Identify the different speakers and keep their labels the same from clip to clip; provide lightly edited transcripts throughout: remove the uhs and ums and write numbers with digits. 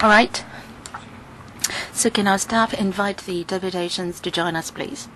Speaker 1: All right. So can our staff invite the deputations to join us, please?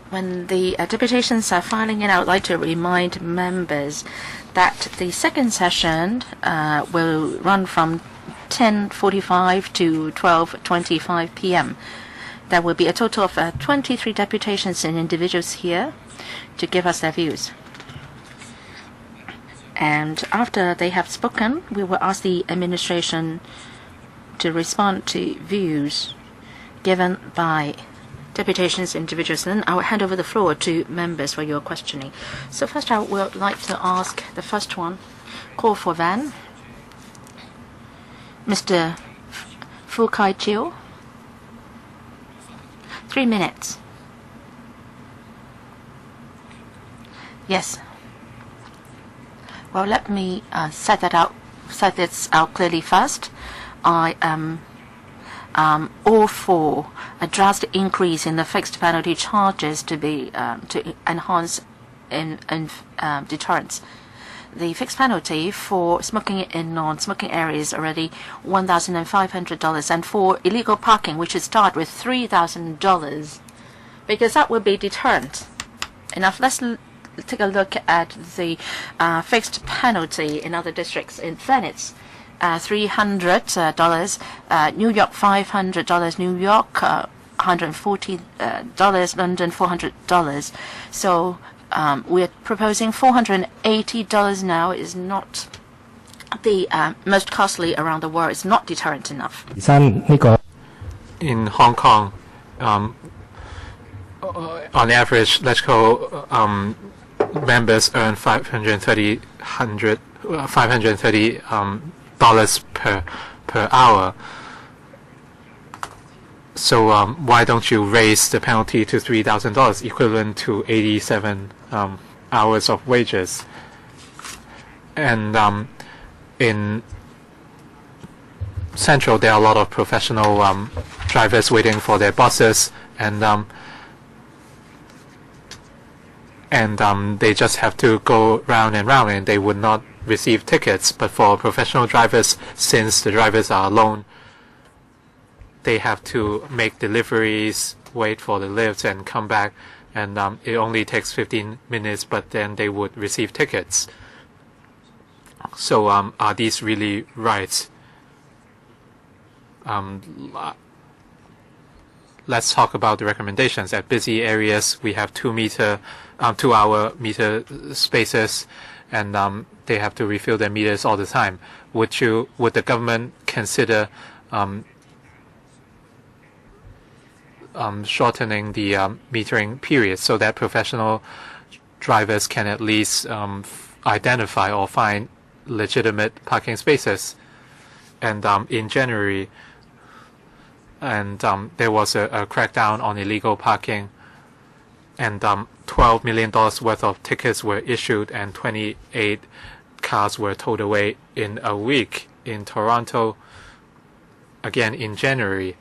Speaker 1: When the deputations are filing in, I would like to remind members that the second session will run from 10:45 to 12:25 p.m. There will be a total of 23 deputations and individuals here to give us their views. And after they have spoken, we will ask the administration to respond to views given by deputations individuals. And then I will hand over the floor to members for your questioning. So first I would like to ask the first one, call for Van. Mr. Fu Kai Chiu. 3 minutes. Yes. Well, let me set this out clearly first. I am all for a drastic increase in the fixed penalty charges to be to enhance in deterrence. The fixed penalty for smoking in non-smoking areas is already $1,500, and for illegal parking, we should start with $3,000, because that will be deterrent enough. Let's take a look at the fixed penalty in other districts. In Venice, $300, New York $500, New York $140, London $400. So we're proposing $480 now. Is not the most costly around the world. It's not deterrent enough.
Speaker 2: In Hong Kong, on average, let's go members earn $530 per hour. So why don't you raise the penalty to $3,000, equivalent to 87 hours of wages? And in Central, there are a lot of professional drivers waiting for their buses, and they just have to go round and round, and they would not receive tickets. But for professional drivers, since the drivers are alone, they have to make deliveries, wait for the lifts, and come back, and it only takes 15 minutes, but then they would receive tickets. So are these really right? Let's talk about the recommendations. At busy areas, we have 2-hour meter spaces, and they have to refill their meters all the time. Would the government consider shortening the metering period so that professional drivers can at least identify or find legitimate parking spaces? And in January, there was a crackdown on illegal parking, and $12 million worth of tickets were issued, and 28 cars were towed away in a week. In Toronto, again in January,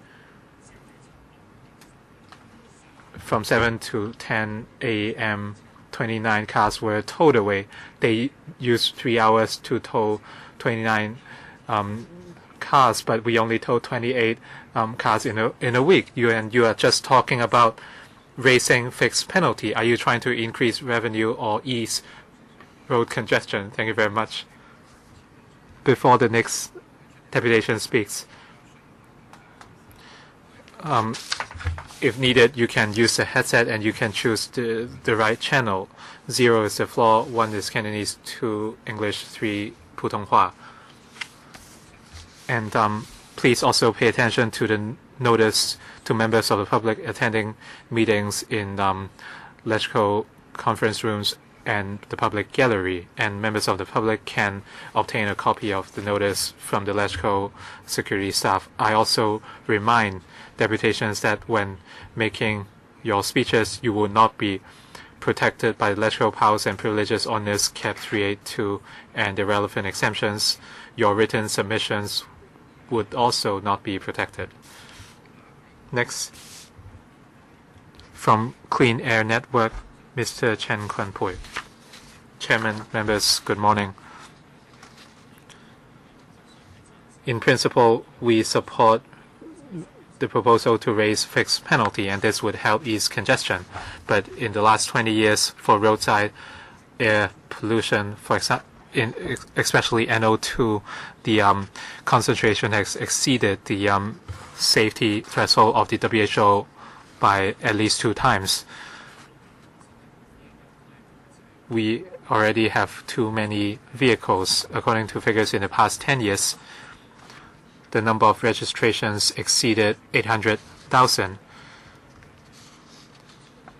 Speaker 2: from 7 to 10 a.m., 29 cars were towed away. They used 3 hours to tow 29 cars, but we only towed 28 cars in a week. You are just talking about raising fixed penalty. Are you trying to increase revenue or ease road congestion? Thank you very much. Before the next deputation speaks, if needed, you can use the headset and you can choose the right channel. 0 is the floor, 1 is Cantonese, 2 English, 3 Putonghua. And please also pay attention to the notice to members of the public attending meetings in LegCo conference rooms and the public gallery. And members of the public can obtain a copy of the notice from the LegCo security staff. I also remind deputations that when making your speeches, you will not be protected by the LegCo powers and privileges Ordinance Cap 382 and the relevant exemptions. Your written submissions would also not be protected. Next, from Clean Air Network, Mr. Chen Kwan-pui. Chairman, members, good morning. In principle, we support the proposal to raise fixed penalty, and this would help ease congestion. But in the last 20 years, for roadside air pollution, for example, especially NO2, the concentration has exceeded the safety threshold of the WHO by at least 2 times. We already have too many vehicles. According to figures in the past 10 years, the number of registrations exceeded 800,000.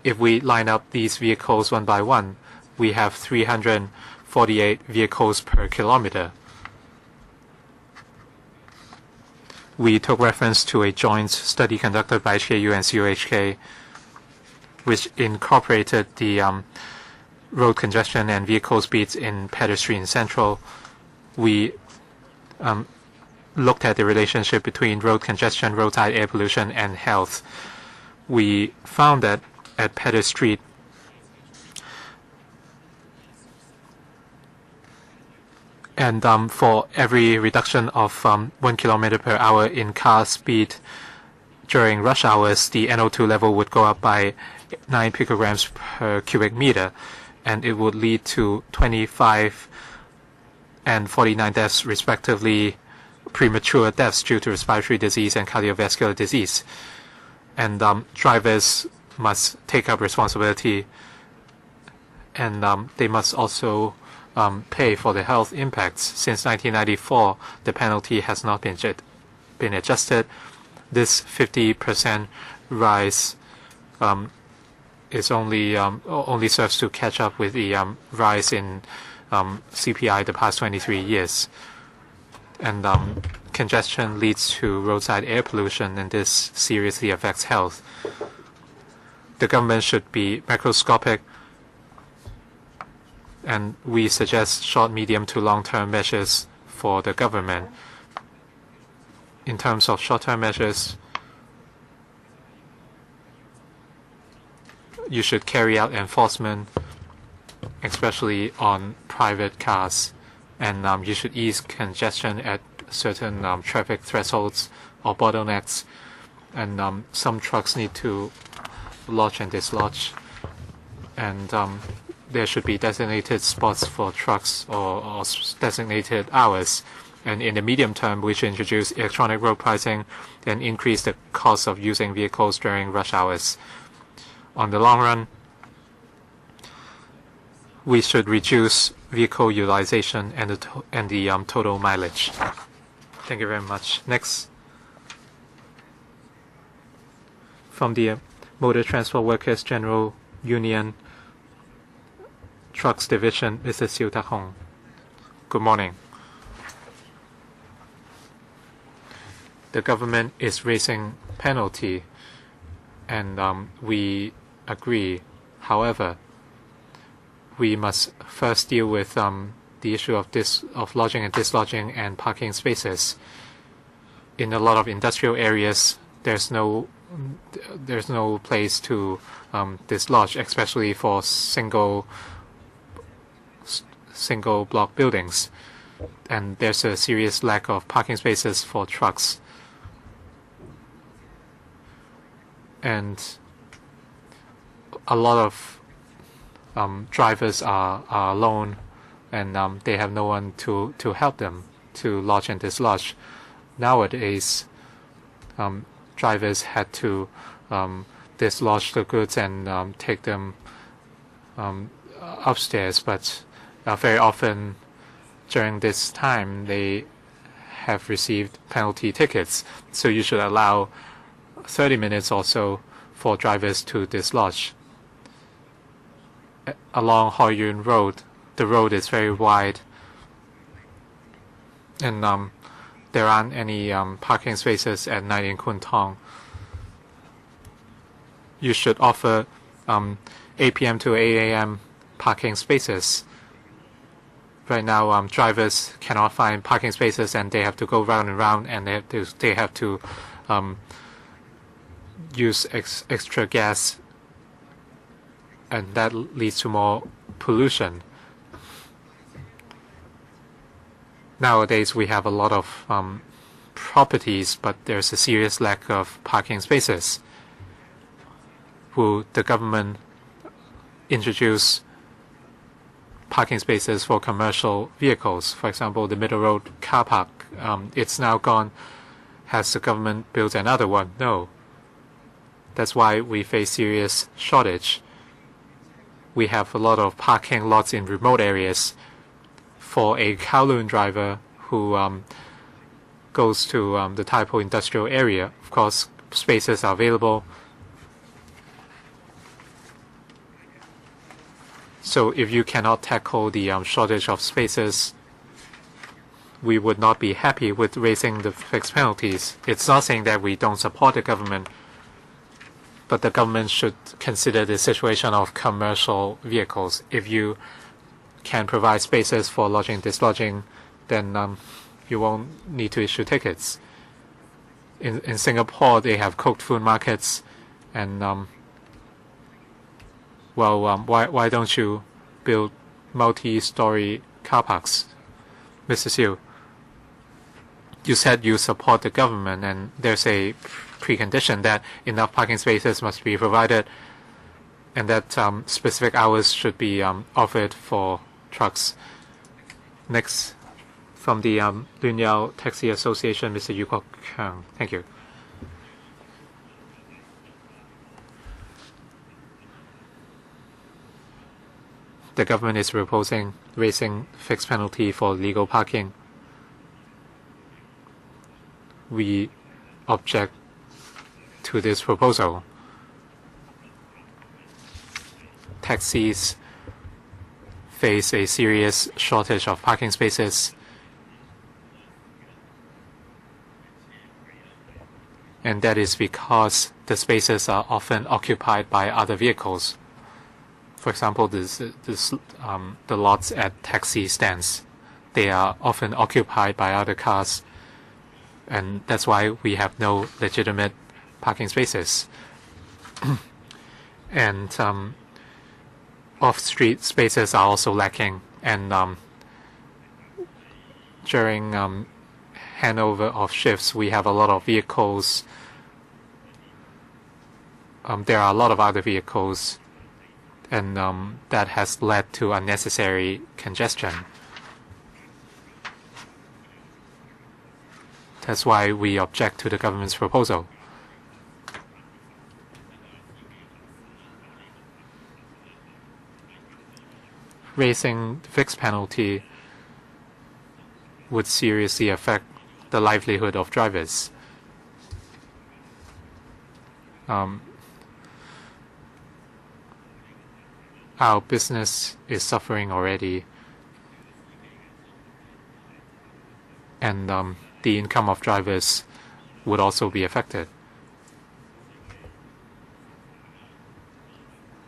Speaker 2: If we line up these vehicles one by one, we have 348 vehicles per kilometer. We took reference to a joint study conducted by HKU and COHK, which incorporated the road congestion and vehicle speeds in pedestrian central. We looked at the relationship between road congestion, roadside air pollution, and health. We found that at Pettit Street, and for every reduction of 1 kilometer per hour in car speed during rush hours, the NO2 level would go up by 9 picograms per cubic meter, and it would lead to 25 and 49 deaths, respectively, premature deaths due to respiratory disease and cardiovascular disease. And drivers must take up responsibility, and they must also pay for the health impacts. Since 1994, the penalty has not been adjusted. This 50% rise is only serves to catch up with the rise in CPI the past 23 years. And congestion leads to roadside air pollution, and this seriously affects health. The government should be macroscopic, and we suggest short, medium to long-term measures for the government. In terms of short-term measures, you should carry out enforcement, especially on private cars, and you should ease congestion at certain traffic thresholds or bottlenecks, and some trucks need to lodge and dislodge, and there should be designated spots for trucks or designated hours. And in the medium term, we should introduce electronic road pricing and increase the cost of using vehicles during rush hours. On the long run, we should reduce vehicle utilization and the total mileage. Thank you very much. Next, from the Motor Transport Workers General Union Trucks Division, Mr. Siu Tak-hong. Good morning. The government is raising penalty, and we agree. However, we must first deal with the issue of lodging and dislodging and parking spaces. In a lot of industrial areas, there's no place to dislodge, especially for single block buildings, and there's a serious lack of parking spaces for trucks. and a lot of drivers are alone, and they have no one to help them to lodge and dislodge. Nowadays, drivers had to dislodge the goods and take them upstairs, but very often during this time they have received penalty tickets. So you should allow 30 minutes or so for drivers to dislodge. Along Hoyun Road, the road is very wide, and there aren't any parking spaces at night in Kwun Tong. You should offer 8 p.m. to 8 a.m. parking spaces. Right now, drivers cannot find parking spaces, and they have to go round and round, and they have to use extra gas, and that leads to more pollution. Nowadays, we have a lot of properties, but there's a serious lack of parking spaces. Will the government introduce parking spaces for commercial vehicles? For example, the Middle Road car park, it's now gone. Has the government built another one? No. That's why we face serious shortage. We have a lot of parking lots in remote areas. For a Kowloon driver who goes to the Tai Po industrial area, of course, spaces are available. So if you cannot tackle the shortage of spaces, we would not be happy with raising the fixed penalties. It's not saying that we don't support the government, but the government should consider the situation of commercial vehicles. If you can provide spaces for lodging and dislodging, then you won't need to issue tickets. In Singapore, they have cooked food markets, and why don't you build multi-story car parks? Mr. Siu, you said you support the government, and there's a precondition that enough parking spaces must be provided, and that specific hours should be offered for trucks. Next, from the Luen Yao Taxi Association, Mr. Yu Kwok Kang. Thank you. The government is proposing raising fixed penalty for legal parking. We object to this proposal. Taxis face a serious shortage of parking spaces, and that is because the spaces are often occupied by other vehicles. For example, the lots at taxi stands, they are often occupied by other cars, and that's why we have no legitimate parking spaces. And off-street spaces are also lacking, and during handover of shifts, we have a lot of vehicles. There are a lot of other vehicles, and that has led to unnecessary congestion. That's why we object to the government's proposal. Raising the fixed penalty would seriously affect the livelihood of drivers. Our business is suffering already, and the income of drivers would also be affected.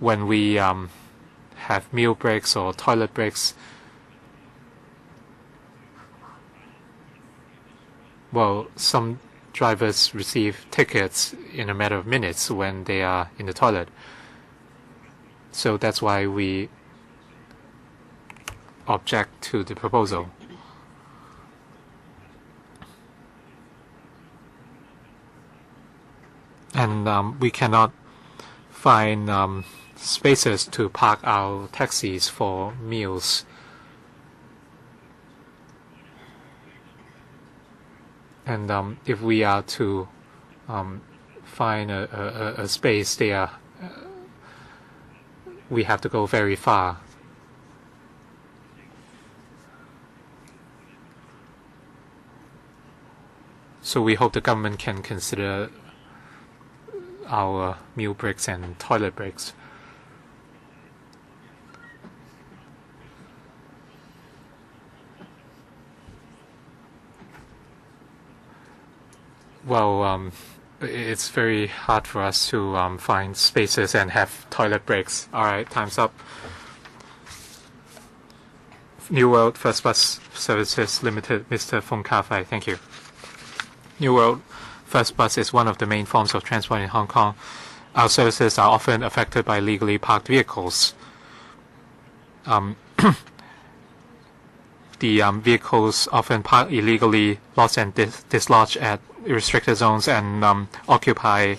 Speaker 2: When we have meal breaks or toilet breaks, well, some drivers receive tickets in a matter of minutes when they are in the toilet. So that's why we object to the proposal. and we cannot find spaces to park our taxis for meals. And if we are to find a space there, we have to go very far. So we hope the government can consider our meal breaks and toilet breaks. Well, it's very hard for us to find spaces and have toilet breaks. All right, time's up. New World First Bus Services Limited, Mr. Fong Ka-fai, thank you. New World First Bus is one of the main forms of transport in Hong Kong. Our services are often affected by illegally parked vehicles. The vehicles often park illegally, lost and dislodged at restricted zones and occupy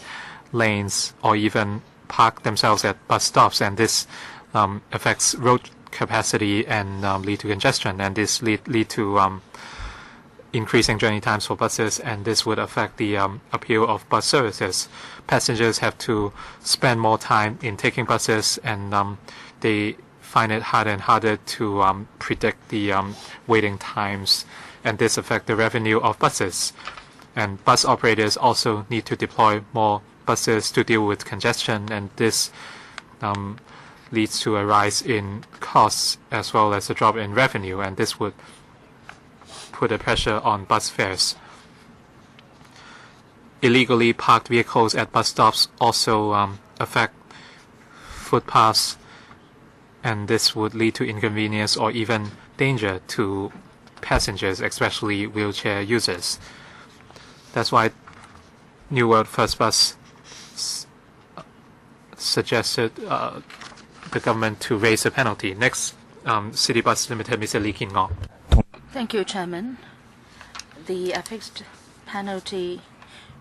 Speaker 2: lanes or even park themselves at bus stops, and this affects road capacity and lead to congestion, and this lead to increasing journey times for buses, and this would affect the appeal of bus services. Passengers have to spend more time in taking buses, and they find it harder and harder to predict the waiting times, and this affects the revenue of buses. And bus operators also need to deploy more buses to deal with congestion, and this leads to a rise in costs as well as a drop in revenue, and this would put a pressure on bus fares. Illegally parked vehicles at bus stops also affect footpaths, and this would lead to inconvenience or even danger to passengers, especially wheelchair users. That's why New World First Bus suggested the government to raise the penalty. Next, City Bus Limited, Mr. Lee Kin Ngok.
Speaker 1: Thank you, Chairman. The fixed penalty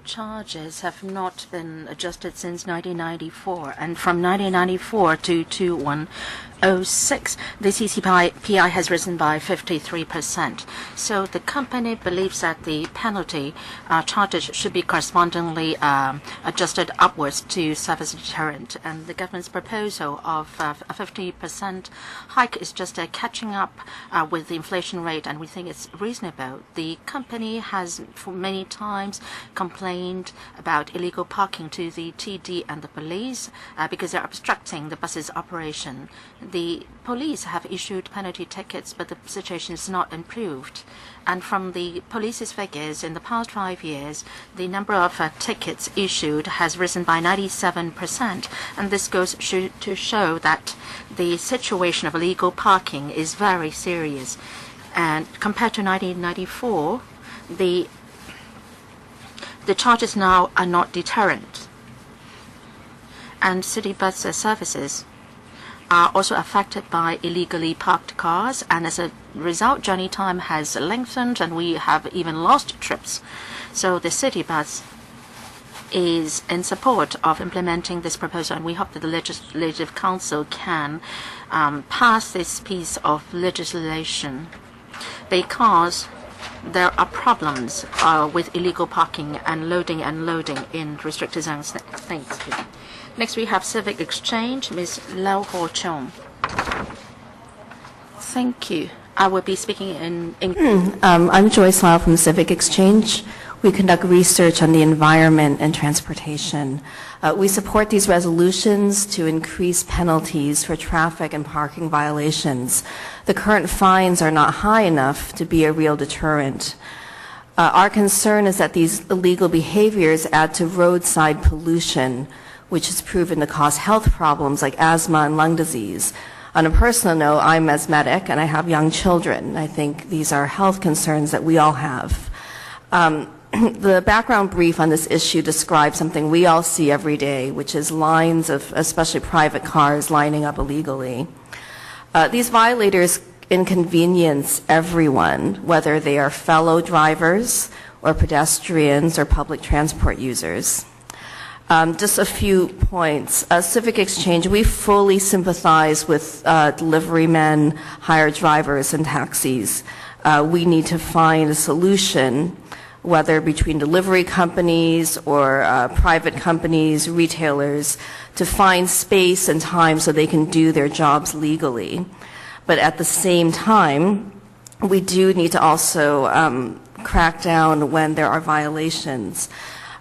Speaker 1: charges have not been adjusted since 1994, and from 1994 to 2106, the CCPI has risen by 53%. So the company believes that the penalty charges should be correspondingly adjusted upwards to serve as a deterrent, and the government's proposal of a 50% hike is just catching up with the inflation rate, and we think it's reasonable. The company has for many times complained about illegal parking to the TD and the police because they're obstructing the bus's operation. The police have issued penalty tickets, but the situation is not improved. And from the police's figures, in the past 5 years, the number of tickets issued has risen by 97%. And this goes to show that the situation of illegal parking is very serious. And compared to 1994, the charges now are not deterrent. And city bus services are also affected by illegally parked cars, and as a result, journey time has lengthened, and we have even lost trips. So the city bus is in support of implementing this proposal, and we hope that the Legislative Council can pass this piece of legislation, because there are problems with illegal parking and loading and unloading in restricted zones. Thank you. Next, we have Civic Exchange, Ms. Lau Ho Chung. Thank you. I will be speaking in English.
Speaker 3: I'm Joyce Lau from Civic Exchange. We conduct research on the environment and transportation. We support these resolutions to increase penalties for traffic and parking violations. The current fines are not high enough to be a real deterrent. Our concern is that these illegal behaviors add to roadside pollution, which is proven to cause health problems like asthma and lung disease. On a personal note, I'm asthmatic and I have young children. I think these are health concerns that we all have. The background brief on this issue describes something we all see every day, which is lines of especially private cars lining up illegally. These violators inconvenience everyone, whether they are fellow drivers or pedestrians or public transport users. Just a few points. Civic Exchange, we fully sympathize with delivery men, hired drivers, and taxis. We need to find a solution, whether between delivery companies or private companies, retailers, to find space and time so they can do their jobs legally. But at the same time, we do need to also crack down when there are violations.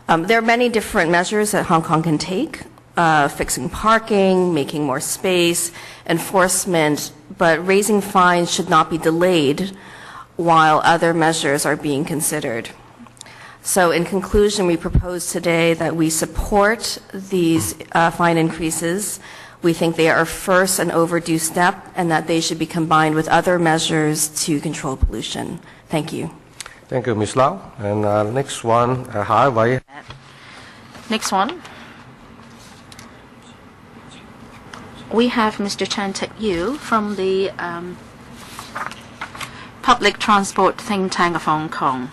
Speaker 3: There are many different measures that Hong Kong can take, fixing parking, making more space, enforcement, but raising fines should not be delayed while other measures are being considered. So in conclusion, we propose today that we support these fine increases. We think they are a first and overdue step and that they should be combined with other measures to control pollution. Thank you.
Speaker 4: Thank you, Ms. Lau. And next one,
Speaker 1: Next one. We have Mr. Chan Tek-yu from the Public Transport Think Tank of Hong Kong.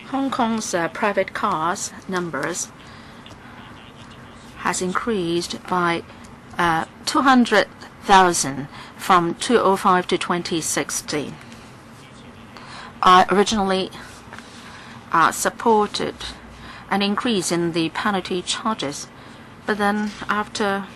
Speaker 1: Hong Kong's private cars numbers has increased by 200,000 from 2005 to 2016. I originally supported an increase in the penalty charges, but then after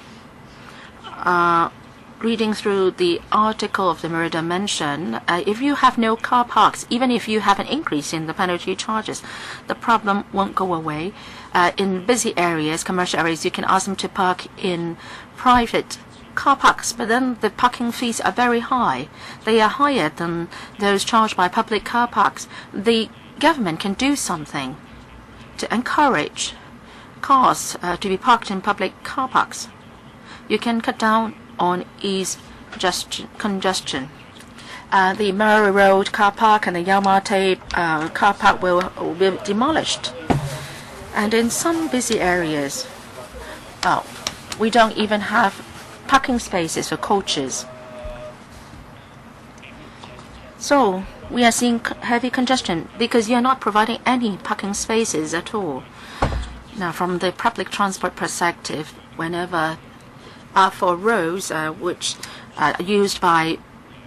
Speaker 1: reading through the article of the Murder mention, if you have no car parks, even if you have an increase in the penalty charges, the problem won't go away. In busy areas, commercial areas, you can ask them to park in private car parks, but then the parking fees are very high. They are higher than those charged by public car parks. The government can do something to encourage cars to be parked in public car parks. You can cut down on ease congestion. The Murray Road car park and the Yau Ma Tei car park will be demolished. And in some busy areas, we don't even have parking spaces for coaches. So we are seeing heavy congestion because you're not providing any parking spaces at all. Now, from the public transport perspective, whenever for roads which are used by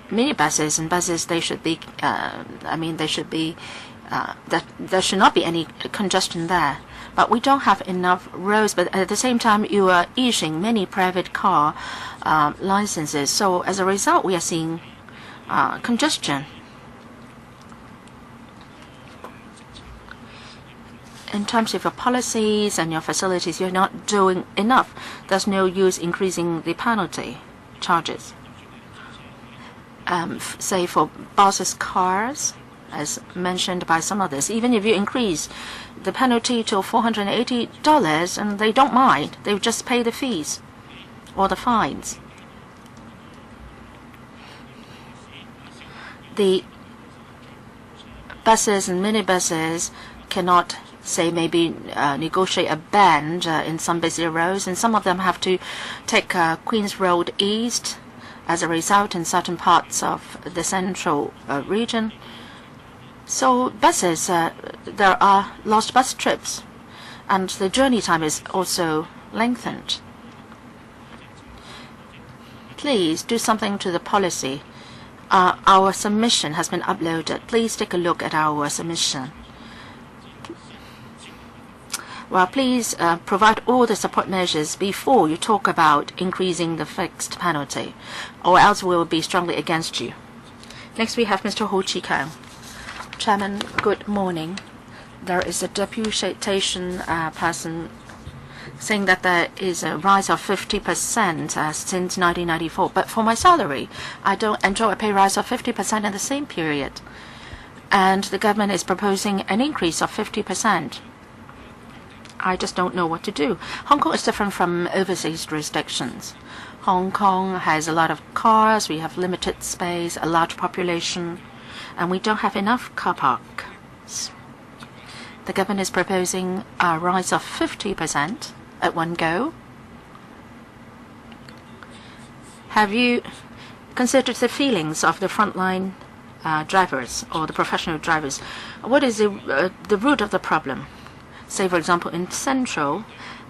Speaker 1: minibuses and buses, they should be. There should not be any congestion there. But we don't have enough roads. But at the same time, you are issuing many private car licenses. So as a result, we are seeing congestion. In terms of your policies and your facilities, you're not doing enough. There's no use increasing the penalty charges. Say for buses, cars, as mentioned by some others, even if you increase the penalty to $480, and they don't mind, they just pay the fees or the fines. The buses and minibuses cannot say maybe negotiate a band in some busy roads, and some of them have to take Queen's Road East as a result in certain parts of the central region. So buses, there are lost bus trips, and the journey time is also lengthened. Please do something to the policy. Our submission has been uploaded. Please take a look at our submission. Well, please provide all the support measures before you talk about increasing the fixed penalty, or else we will be strongly against you. Next, we have Mr. Ho Chi-Kang. Chairman, good morning. There is a deputation person saying that there is a rise of 50% since 1994. But for my salary, I don't enjoy a pay rise of 50% in the same period. And the government is proposing an increase of 50%. I just don't know what to do. Hong Kong is different from overseas jurisdictions. Hong Kong has a lot of cars, we have limited space, a large population, and we don't have enough car parks. The government is proposing a rise of 50% at one go. Have you considered the feelings of the frontline drivers or the professional drivers. What is the root of the problem? Say, for example, in Central,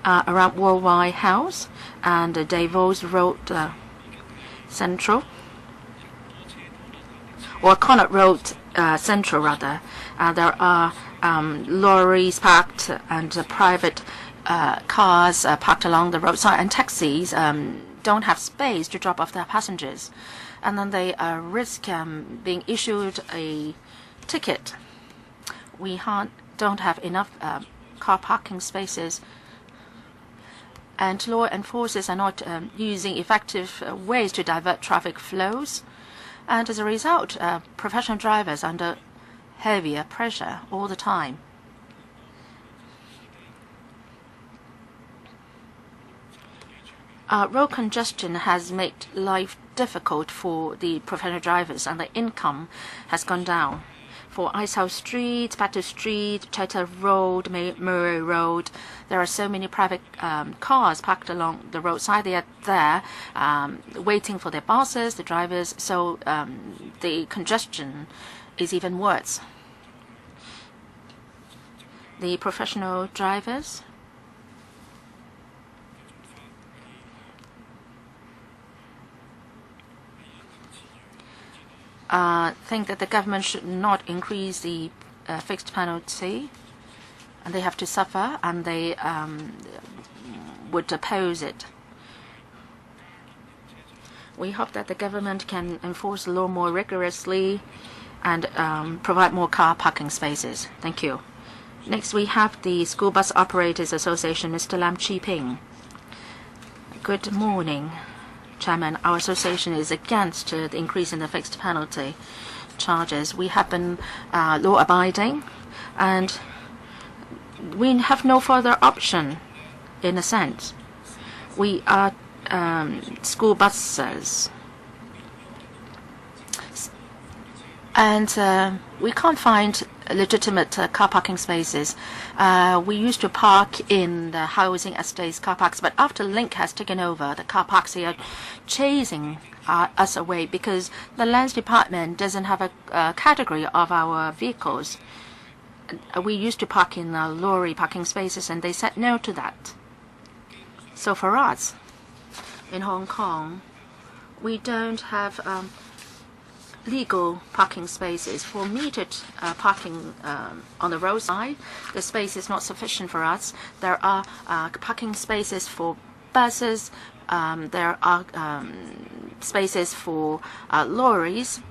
Speaker 1: around Worldwide House and Davos Road Central, or Connaught Road Central, rather, there are lorries parked and private cars parked along the roadside, and taxis don't have space to drop off their passengers. And then they risk being issued a ticket. We don't have enough car parking spaces, and law enforcers are not using effective ways to divert traffic flows. And as a result, professional drivers are under heavier pressure all the time. Road congestion has made life difficult for the professional drivers, and the income has gone down. For Icehouse Street, Pt2 Street, Chater Road, Murray Road, there are so many private cars parked along the roadside. They are there waiting for their buses, the drivers, so the congestion is even worse. The professional drivers think that the government should not increase the fixed penalty, and they have to suffer, and they would oppose it. We hope that the government can enforce the law more rigorously and provide more car parking spaces. Thank you. Next, we have the School Bus Operators Association, Mr. Lam Chi-ping. Good morning, Chairman. Our association is against the increase in the fixed penalty charges. We have been law-abiding, and we have no further option, in a sense. We are school buses, and we can't find legitimate car parking spaces. We used to park in the housing estates car parks, but after Link has taken over the car parks, they are chasing us away because the Lands Department doesn't have a category of our vehicles. We used to park in lorry parking spaces, and they said no to that. So for us, in Hong Kong, we don't have legal parking spaces. For metered parking on the roadside, the space is not sufficient for us. There are parking spaces for buses. There are spaces for lorries,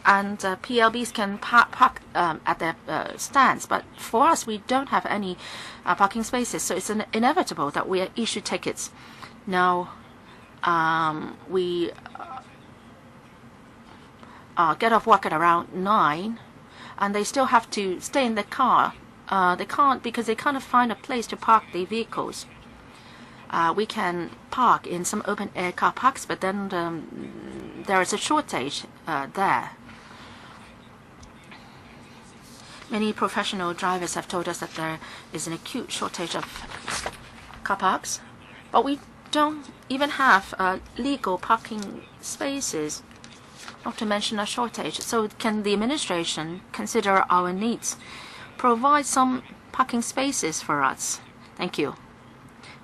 Speaker 1: and PLBs can park at their stands. But for us, we don't have any parking spaces, so it's inevitable that we issue tickets. Now, we get off work at around 9, and they still have to stay in the car. They can't, because they can't find a place to park the vehicles. We can park in some open-air car parks, but then there is a shortage there. Many professional drivers have told us that there is an acute shortage of car parks, but we don't even have legal parking spaces, not to mention a shortage. So can the administration consider our needs, provide some parking spaces for us? Thank you.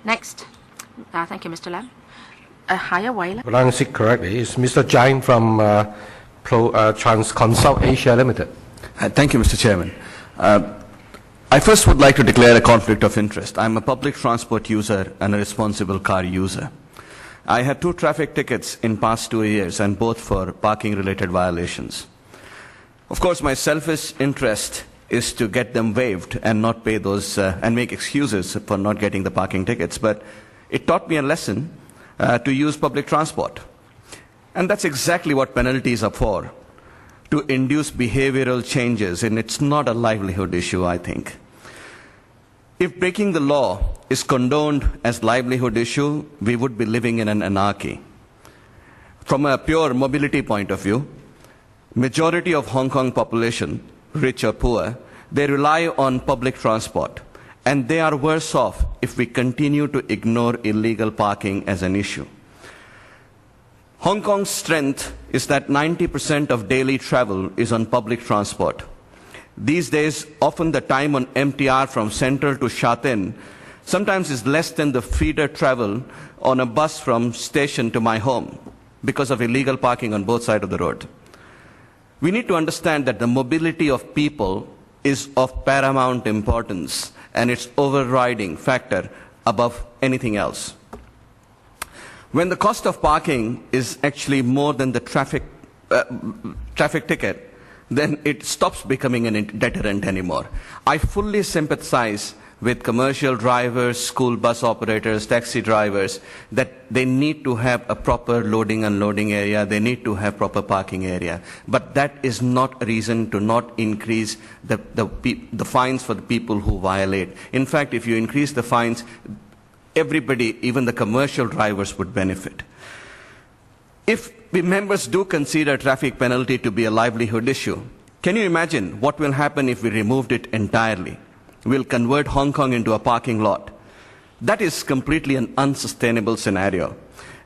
Speaker 1: Next. Thank you, Mr. Lam.
Speaker 4: Pronounce it correctly. It's Mr. Jain from Transconsult Asia Limited.
Speaker 5: Thank you, Mr. Chairman. I first would like to declare a conflict of interest. I'm a public transport user and a responsible car user. I had 2 traffic tickets in past 2 years, and both for parking-related violations. Of course, my selfish interest is to get them waived and not pay those and make excuses for not getting the parking tickets. But it taught me a lesson to use public transport. And that's exactly what penalties are for, to induce behavioral changes, and it's not a livelihood issue, I think. If breaking the law is condoned as livelihood issue, we would be living in an anarchy. From a pure mobility point of view, majority of Hong Kong population, rich or poor, they rely on public transport, and they are worse off if we continue to ignore illegal parking as an issue. Hong Kong's strength is that 90% of daily travel is on public transport. These days, often the time on MTR from Central to Sha Tin sometimes is less than the feeder travel on a bus from station to my home because of illegal parking on both sides of the road. We need to understand that the mobility of people is of paramount importance and its overriding factor above anything else. When the cost of parking is actually more than the traffic ticket, then it stops becoming a deterrent anymore. I fully sympathize with commercial drivers, school bus operators, taxi drivers, that they need to have a proper loading and unloading area, they need to have proper parking area. But that is not a reason to not increase the fines for the people who violate. In fact, if you increase the fines, everybody, even the commercial drivers, would benefit. If the members do consider traffic penalty to be a livelihood issue, can you imagine what will happen if we removed it entirely? We'll convert Hong Kong into a parking lot. That is completely an unsustainable scenario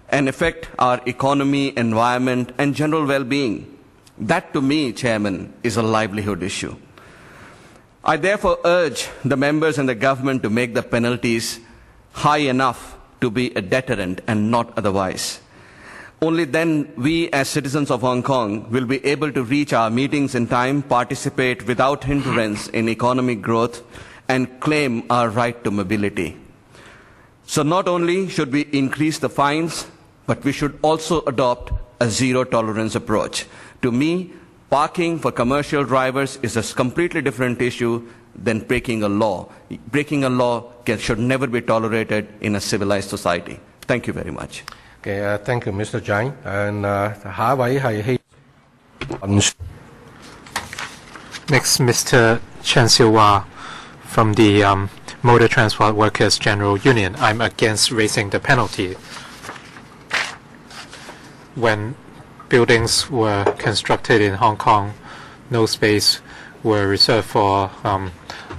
Speaker 5: and affect our economy, environment, and general well-being. That, to me, Chairman, is a livelihood issue. I therefore urge the members and the government to make the penalties high enough to be a deterrent and not otherwise. Only then we as citizens of Hong Kong will be able to reach our meetings in time, participate without hindrance in economic growth, and claim our right to mobility. So not only should we increase the fines, but we should also adopt a zero-tolerance approach. To me, parking for commercial drivers is a completely different issue than breaking a law. Breaking a law should never be tolerated in a civilized society. Thank you very much.
Speaker 4: Okay, thank you, Mr. Zhang. And
Speaker 2: Next, Mr. Chen Siu-Wah from the Motor Transport Workers General Union. I'm against raising the penalty. When buildings were constructed in Hong Kong, no space were reserved for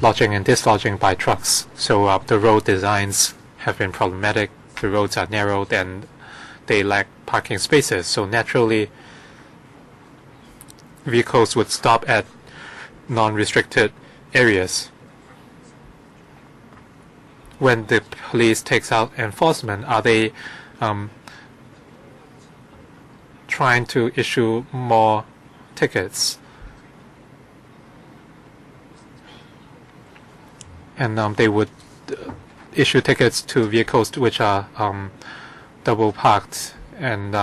Speaker 2: lodging and dislodging by trucks. So the road designs have been problematic. The roads are narrowed and they lack parking spaces. So naturally, vehicles would stop at non-restricted areas. When the police takes out enforcement, are they trying to issue more tickets? And they would issue tickets to vehicles which are double parked, and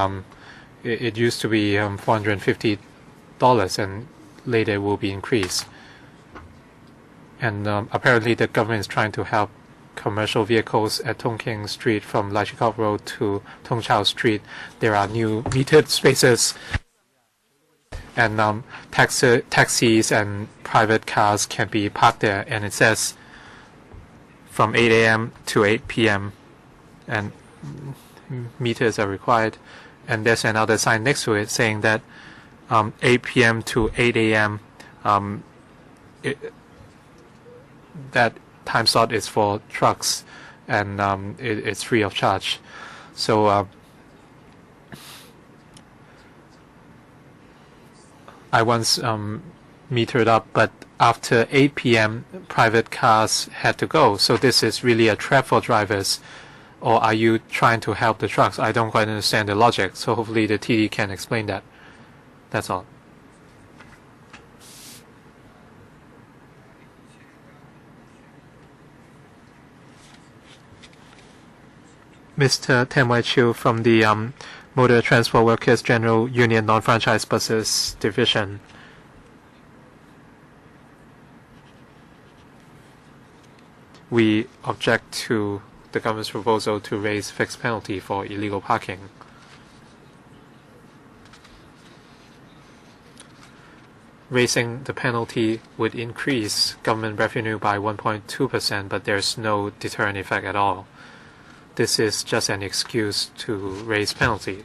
Speaker 2: it used to be $450, and later it will be increased. And apparently the government is trying to help commercial vehicles at Tung King Street from Lai Chi Kok Road to Tung Chau Street. There are new metered spaces, and taxis and private cars can be parked there, and it says from 8 a.m. to 8 p.m. and meters are required. And there's another sign next to it saying that 8 p.m. to 8 a.m. That time slot is for trucks, and it's free of charge. So I once metered up, but after 8 p.m. private cars had to go. So this is really a trap for drivers. Or are you trying to help the trucks? I don't quite understand the logic. So hopefully the TD can explain that. That's all. Mr. Tan Wai Chiu from the Motor Transport Workers General Union Non-Franchise Buses Division. We object to the government's proposal to raise fixed penalty for illegal parking. Raising the penalty would increase government revenue by 1.2%, but there's no deterrent effect at all. This is just an excuse to raise penalty.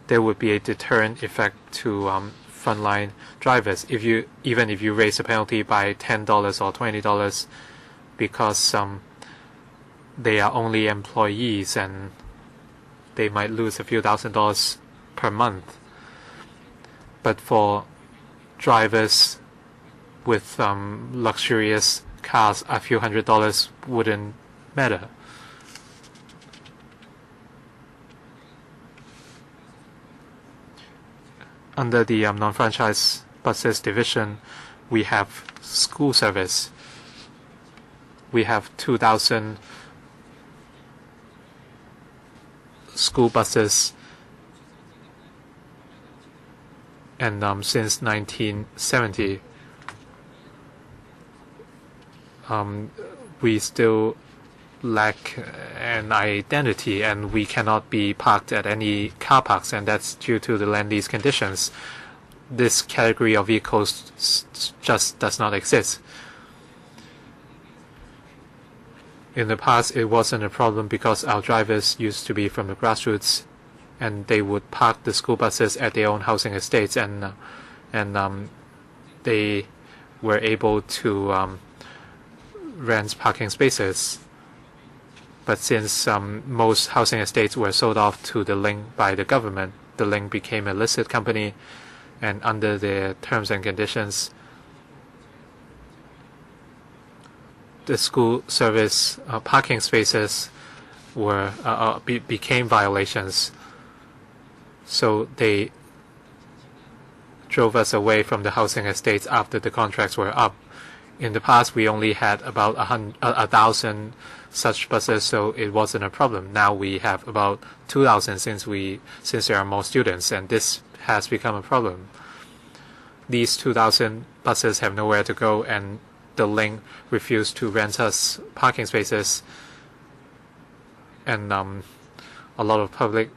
Speaker 2: There would be a deterrent effect to frontline drivers even if you raise the penalty by $10 or $20, because they are only employees and they might lose a few $1,000s per month. But for drivers with luxurious cars, a few $100s wouldn't matter. Under the non-franchise buses division, we have school service. We have 2,000 school buses, and since 1970, we still lack an identity, and we cannot be parked at any car parks, and that's due to the land lease conditions. This category of vehicles just does not exist. In the past, it wasn't a problem because our drivers used to be from the grassroots, and they would park the school buses at their own housing estates, and they were able to rent parking spaces. But since most housing estates were sold off to the Link by the government, the Link became a listed company, and under their terms and conditions, the school service parking spaces were became violations. So they drove us away from the housing estates after the contracts were up. In the past, we only had about 1,000 such buses, so it wasn't a problem. Now we have about 2,000 since there are more students, and this has become a problem. These 2,000 buses have nowhere to go, and the Link refused to rent us parking spaces, and a lot of public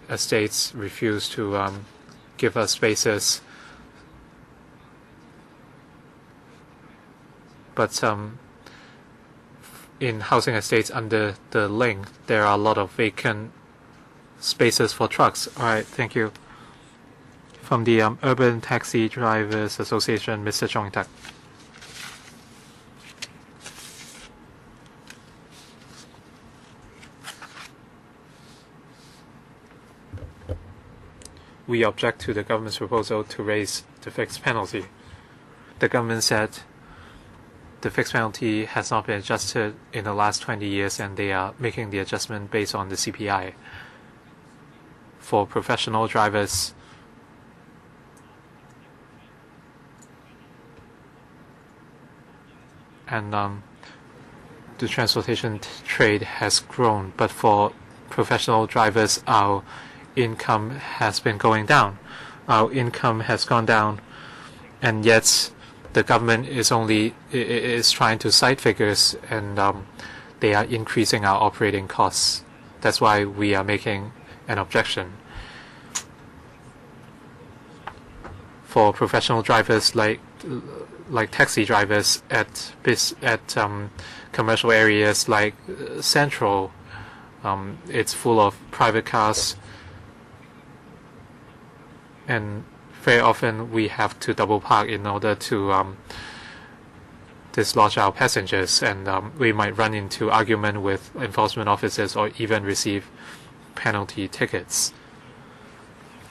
Speaker 2: estates refuse to give us spaces. But in housing estates under the Link, there are a lot of vacant spaces for trucks. All right, thank you. From the Urban Taxi Drivers Association, Mr. Chong Tak. We object to the government's proposal to raise the fixed penalty. The government said the fixed penalty has not been adjusted in the last 20 years, and they are making the adjustment based on the CPI. For professional drivers, and the transportation trade has grown, but for professional drivers, our income has been going down. Our income has gone down, and yet the government is trying to cite figures, and they are increasing our operating costs. That's why we are making an objection. For professional drivers like taxi drivers at commercial areas like Central, it's full of private cars, and very often we have to double park in order to dislodge our passengers, and we might run into argument with enforcement officers or even receive penalty tickets.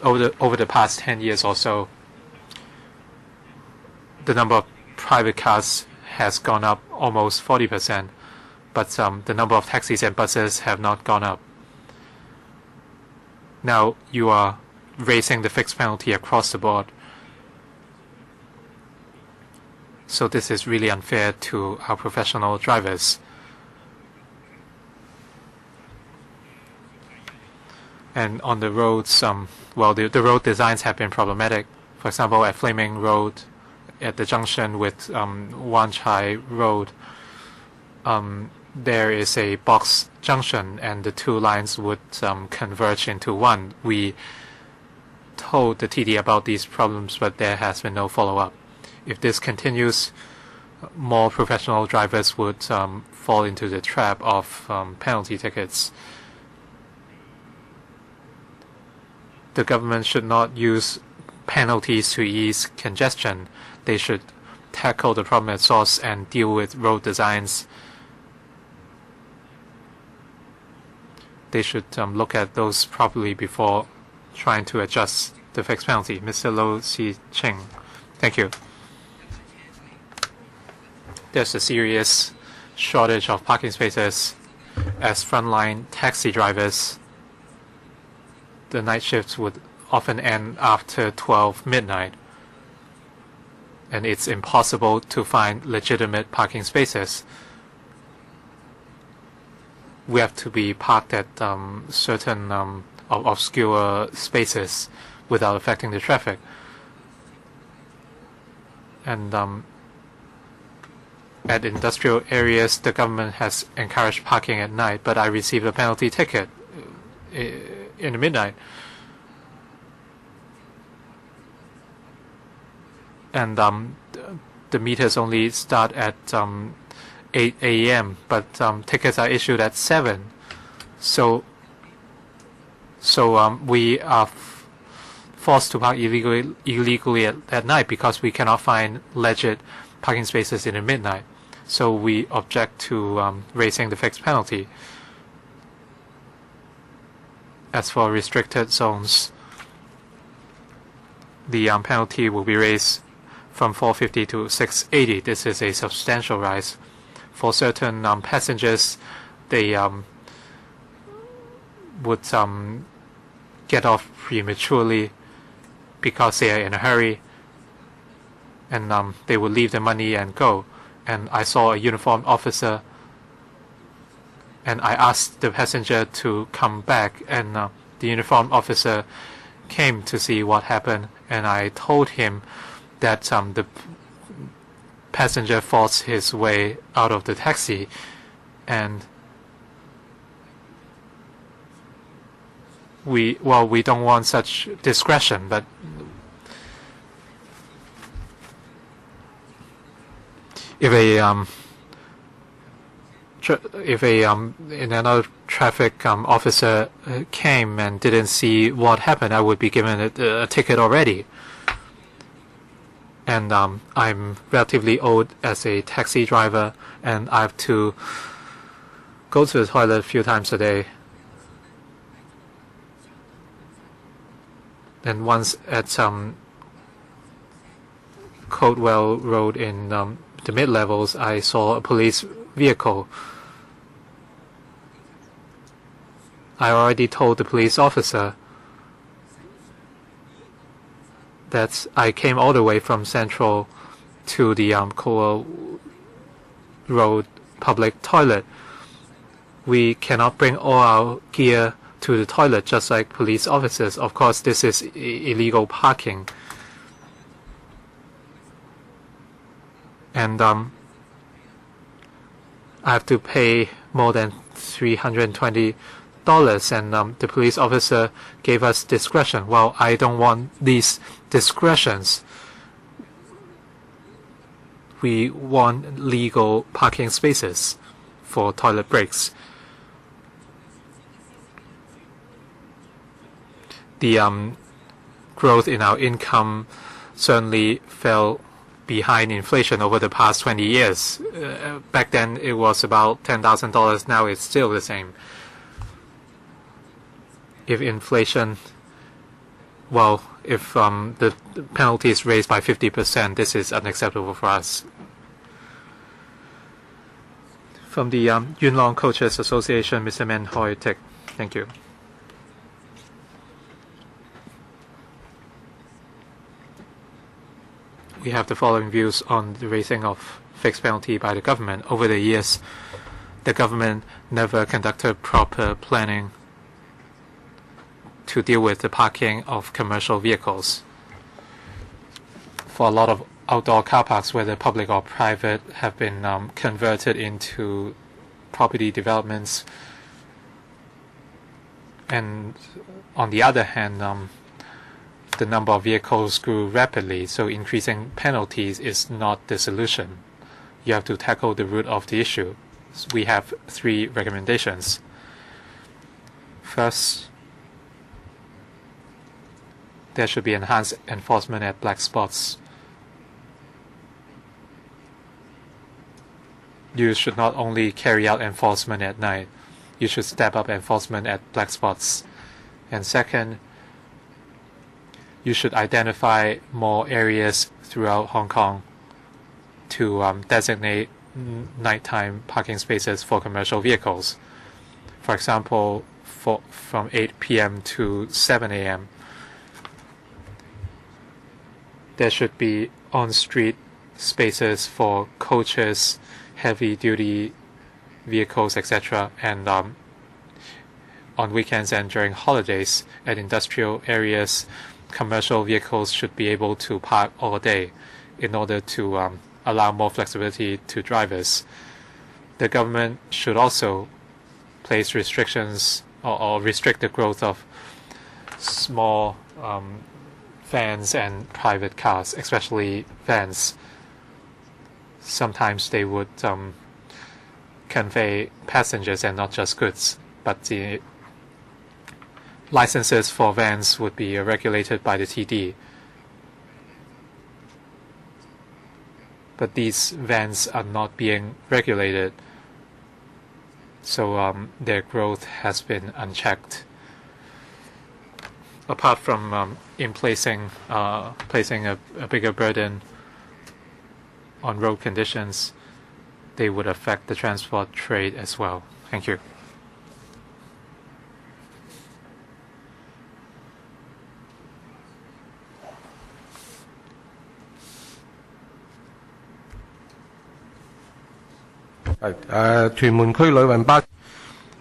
Speaker 2: Over the past 10 years or so, the number of private cars has gone up almost 40%, but the number of taxis and buses have not gone up. Now you are raising the fixed penalty across the board. So this is really unfair to our professional drivers. And on the roads, well, the road designs have been problematic. For example, at Flaming Road, at the junction with Wan Chai Road, there is a box junction, and the two lines would converge into one. We told the TD about these problems, but there has been no follow-up. If this continues, more professional drivers would fall into the trap of penalty tickets. The government should not use penalties to ease congestion. They should tackle the problem at source and deal with road designs they should look at those properly before trying to adjust the fixed penalty. Mr. Lo Si-ching. Thank you. There's a serious shortage of parking spaces as frontline taxi drivers. The night shifts would often end after 12 midnight, and it's impossible to find legitimate parking spaces. We have to be parked at certain obscure spaces without affecting the traffic. And at industrial areas, the government has encouraged parking at night, but I received a penalty ticket in the midnight. And the meters only start at 8 a.m., but tickets are issued at 7. So we are forced to park illegally at night because we cannot find legit parking spaces in the midnight. So we object to raising the fixed penalty. As for restricted zones, the penalty will be raised from $4.50 to $6.80. This is a substantial rise. For certain passengers, they would get off prematurely because they are in a hurry, and they would leave the money and go. And I saw a uniformed officer, and I asked the passenger to come back, and the uniformed officer came to see what happened, and I told him that the passenger forced his way out of the taxi, and we don't want such discretion, but if another traffic officer came and didn't see what happened, I would be given a ticket already. And I'm relatively old as a taxi driver, and I have to go to the toilet a few times a day. And once at Coldwell Road in the mid-levels, I saw a police vehicle. I already told the police officer that I came all the way from Central to the Coldwell Road public toilet. We cannot bring all our gear to the toilet just like police officers. Of course, this is illegal parking. And I have to pay more than $320, and the police officer gave us discretion. Well, I don't want these discretions. We want legal parking spaces for toilet breaks. The growth in our income certainly fell behind inflation over the past 20 years. Back then it was about $10,000. Now it's still the same. If inflation, if the penalty is raised by 50%, this is unacceptable for us. From the Yuen Long Coaches Association, Mr. Men Hoi Tek. Thank you. We have the following views on the raising of fixed penalty by the government. Over the years, the government never conducted proper planning to deal with the parking of commercial vehicles. For a lot of outdoor car parks, whether public or private, have been converted into property developments. And on the other hand, the number of vehicles grew rapidly, so increasing penalties is not the solution. You have to tackle the root of the issue. We have 3 recommendations. First, there should be enhanced enforcement at black spots. You should not only carry out enforcement at night. you should step up enforcement at black spots. And second, you should identify more areas throughout Hong Kong to designate nighttime parking spaces for commercial vehicles. For example, from 8 p.m. to 7 a.m. There should be on-street spaces for coaches, heavy-duty vehicles, etc. And on weekends and during holidays at industrial areas, commercial vehicles should be able to park all day in order to allow more flexibility to drivers. The government should also place restrictions or restrict the growth of small vans and private cars, especially vans. Sometimes they would convey passengers and not just goods, but the licenses for vans would be regulated by the TD. But these vans are not being regulated, so their growth has been unchecked. Apart from placing a bigger burden on road conditions, they would affect the transport trade as well. Thank you.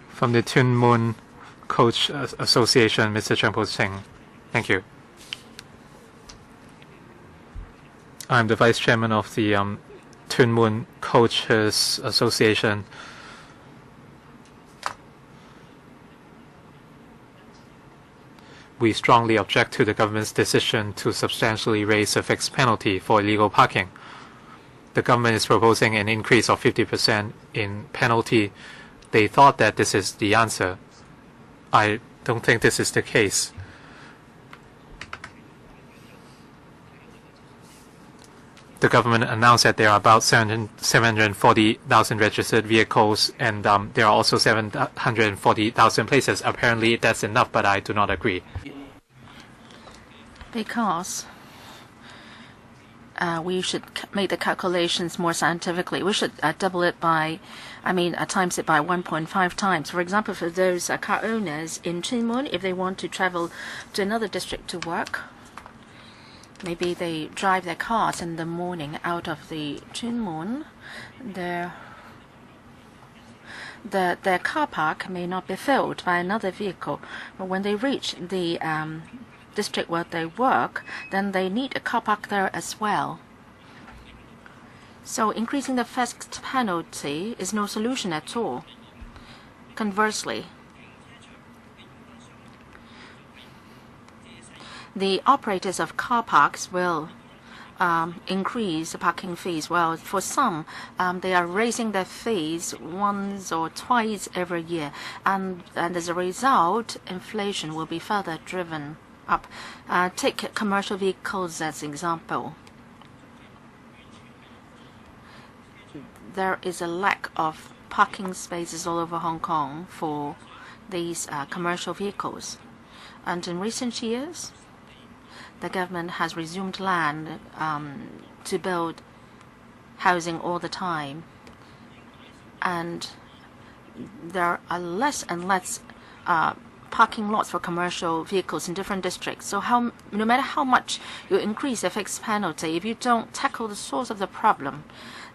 Speaker 2: From the Tuen Mun Coach Association, Mr. Cheng Po Sing. Thank you. I'm the Vice Chairman of the Tuen Mun Coaches Association. We strongly object to the government's decision to substantially raise the fixed penalty for illegal parking. The government is proposing an increase of 50% in penalty. They thought that this is the answer. I don't think this is the case. The government announced that there are about 740,000 registered vehicles, and there are also 740,000 places. Apparently, that's enough, but I do not agree.
Speaker 1: Because we should make the calculations more scientifically. We should double it by, times it by 1.5 times. For example, for those car owners in Tuen Mun, if they want to travel to another district to work, maybe they drive their cars in the morning out of the Tuen Mun. Their car park may not be filled by another vehicle, but when they reach the district where they work, then they need a car park there as well. So increasing the fixed penalty is no solution at all. Conversely, the operators of car parks will increase the parking fees. Well, for some, they are raising their fees once or twice every year, and as a result, inflation will be further driven up. Take commercial vehicles as an example. There is a lack of parking spaces all over Hong Kong for these commercial vehicles. And in recent years, the government has resumed land to build housing all the time. And there are less and less parking lots for commercial vehicles in different districts. So no matter how much you increase the fixed penalty, if you don't tackle the source of the problem,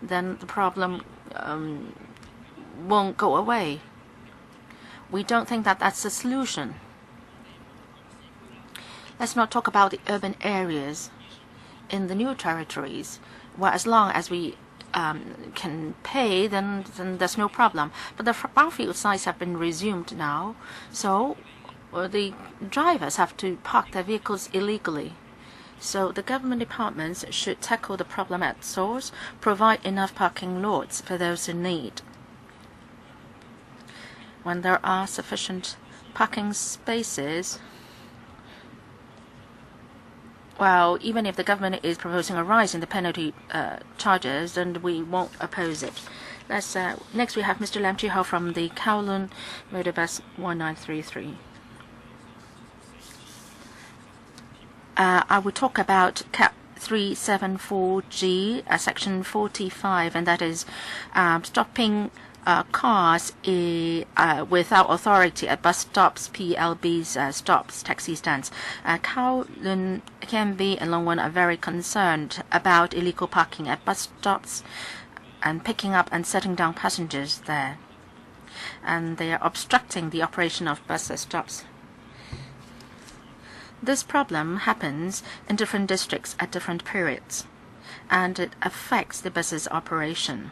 Speaker 1: then the problem won't go away. We don't think that that's the solution. Let's not talk about the urban areas in the new territories. Well, as long as we can pay, then there's no problem. But the brownfield sites have been resumed now, so the drivers have to park their vehicles illegally. So the government departments should tackle the problem at source, provide enough parking lots for those in need. When there are sufficient parking spaces, well, even if the government is proposing a rise in the penalty charges, then we won't oppose it. Next, we have Mr. Lam Chi-ho from the Kowloon Motor Bus 1933. I will talk about Cap 374G, Section 45, and that is stopping cars without authority at bus stops, PLBs, stops, taxi stands. Kowloon, KMB, and Longwon are very concerned about illegal parking at bus stops and picking up and setting down passengers there. And they are obstructing the operation of bus stops. This problem happens in different districts at different periods, and it affects the bus's operation.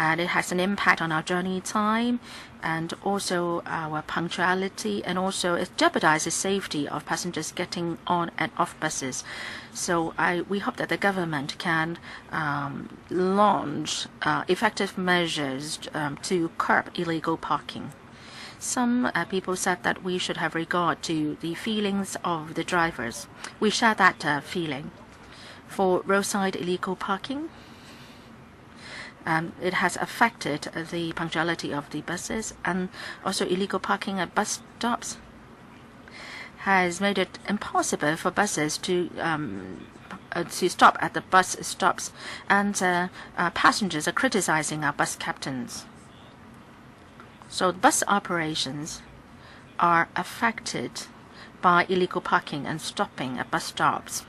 Speaker 1: And it has an impact on our journey time and also our punctuality, and also it jeopardizes safety of passengers getting on and off buses. So we hope that the government can launch effective measures to curb illegal parking. Some people said that we should have regard to the feelings of the drivers. We share that feeling. For roadside illegal parking, it has affected the punctuality of the buses, and also illegal parking at bus stops has made it impossible for buses to stop at the bus stops, and passengers are criticizing our bus captains. So bus operations are affected by illegal parking and stopping at bus stops.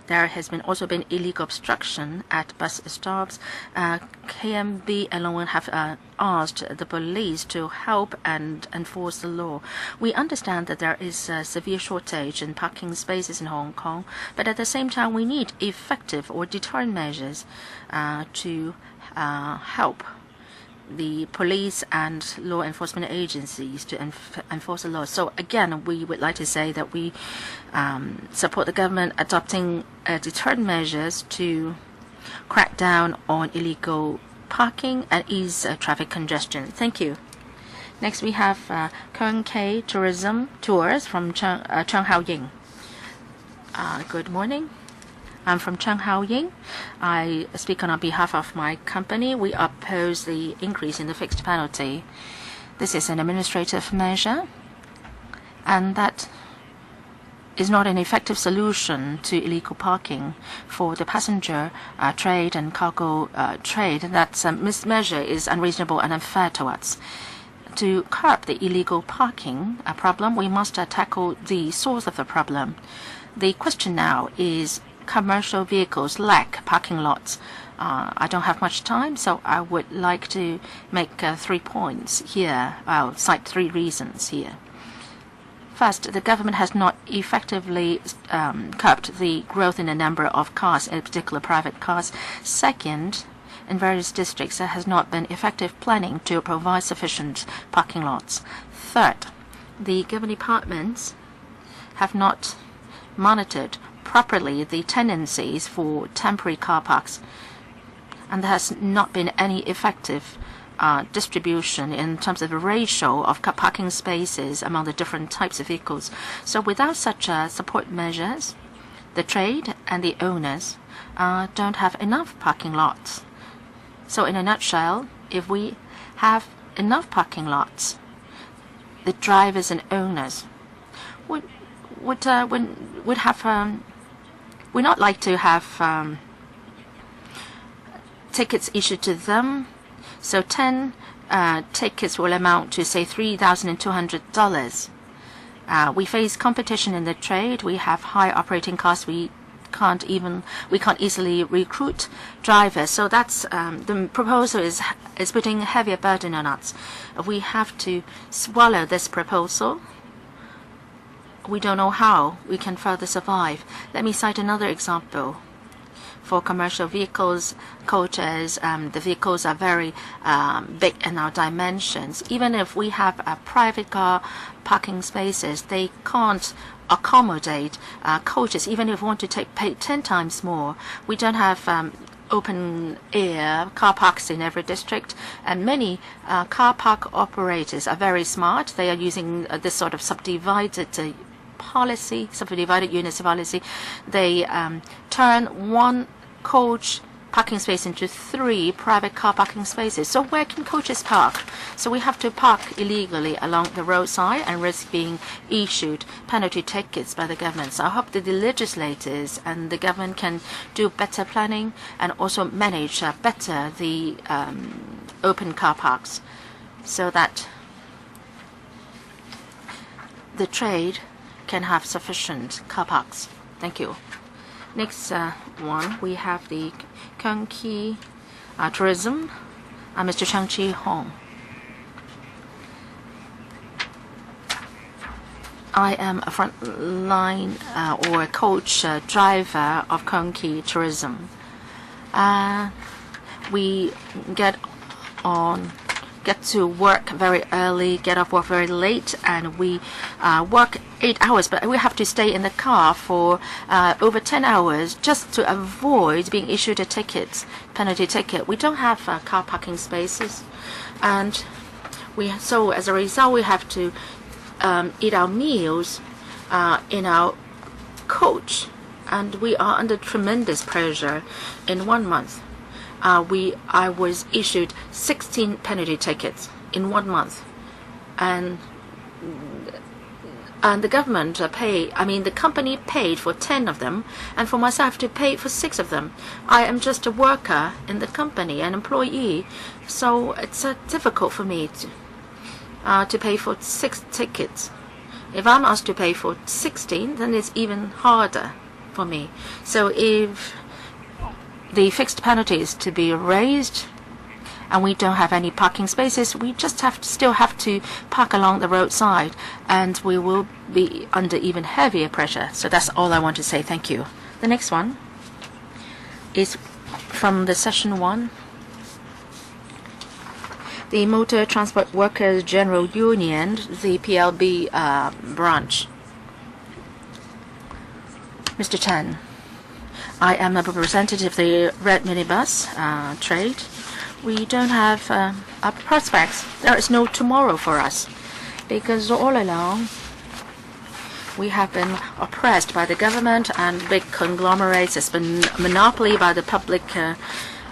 Speaker 1: There has also been illegal obstruction at bus stops. KMB and Longwon have asked the police to help and enforce the law. We understand that there is a severe shortage in parking spaces in Hong Kong, but at the same time we need effective or deterrent measures to help the police and law enforcement agencies to enforce the law. So again, we would like to say that we support the government adopting deterrent measures to crack down on illegal parking and ease traffic congestion. Thank you. Next, we have Kong K Tourism Tours from Chang Hao Ying. Good morning. I'm from Chang Hao Ying. I speak on behalf of my company. We oppose the increase in the fixed penalty. This is an administrative measure, and that is not an effective solution to illegal parking for the passenger trade and cargo trade. That measure is unreasonable and unfair to us. To curb the illegal parking problem, we must tackle the source of the problem. The question now is commercial vehicles lack parking lots. I don't have much time, so I would like to make 3 points here. I'll cite 3 reasons here. First, the government has not effectively curbed the growth in the number of cars, in particular private cars. Second, in various districts, there has not been effective planning to provide sufficient parking lots. Third, the government departments have not monitored properly the tendencies for temporary car parks, and there has not been any effective distribution in terms of the ratio of car parking spaces among the different types of vehicles. So without such support measures, the trade and the owners don't have enough parking lots. So in a nutshell, if we have enough parking lots, the drivers and owners would not like to have tickets issued to them. So 10 tickets will amount to, say, $3,200. We face competition in the trade. We have high operating costs. We can't easily recruit drivers. So that's the proposal is putting a heavier burden on us. We have to swallow this proposal. We don't know how we can further survive. Let me cite another example. For commercial vehicles, coaches, the vehicles are very big in our dimensions. Even if we have private car parking spaces, they can't accommodate coaches. Even if we want to pay 10 times more, we don't have open air car parks in every district, and many car park operators are very smart. They are using this sort of subdivided units policy. They turn one coach parking space into 3 private car parking spaces. So where can coaches park? So we have to park illegally along the roadside and risk being issued penalty tickets by the government. So I hope that the legislators and the government can do better planning and also manage better the open car parks so that the trade can have sufficient car parks. Thank you. Next one, we have the Kongki Tourism, Mr. Chang Chi-hong. I am a frontline or a coach driver of Kongki Tourism. We get to work very early, get off work very late, and we work 8 hours, but we have to stay in the car for over 10 hours just to avoid being issued a penalty ticket. We don't have car parking spaces, and so as a result, we have to eat our meals in our coach, and we are under tremendous pressure. In 1 month, I was issued 16 penalty tickets in 1 month, and the government the company paid for 10 of them, and for myself I have to pay for 6 of them. I am just a worker in the company, an employee, so it's difficult for me to pay for 6 tickets. If I'm asked to pay for 16, then it's even harder for me. So if the fixed penalty is to be raised and we don't have any parking spaces, we just still have to park along the roadside, and we will be under even heavier pressure. So that's all I want to say. Thank you. The next one is from the session 1. The Motor Transport Workers General Union, the PLB branch. Mr. Chen, I am a representative of the red minibus trade. We don't have prospects. There is no tomorrow for us because all along we have been oppressed by the government and big conglomerates. It's been monopoly by the public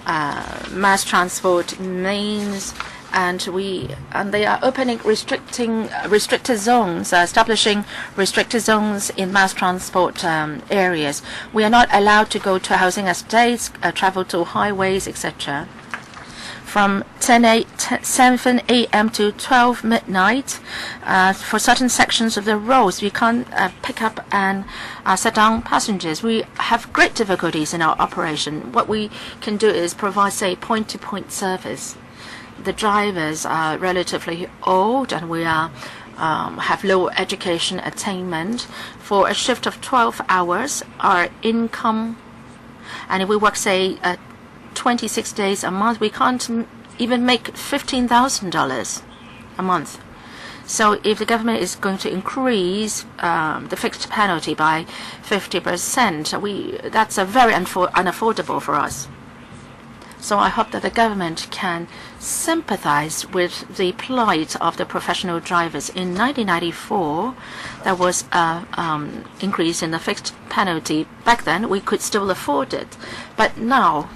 Speaker 1: mass transport means, and they are opening restricted zones, establishing restricted zones in mass transport areas. We are not allowed to go to housing estates, travel to highways, etc. From 7 a.m. to 12 midnight, for certain sections of the roads, we can't pick up and set down passengers. We have great difficulties in our operation. What we can do is provide, say, point-to-point service. The drivers are relatively old, and we have low education attainment. For a shift of 12 hours, our income, and if we work, say, 26 days a month, we can't even make $15,000 a month. So if the government is going to increase the fixed penalty by 50%, that's a very unaffordable for us. So I hope that the government can sympathize with the plight of the professional drivers. In 1994, there was an increase in the fixed penalty. Back then, we could still afford it. But now,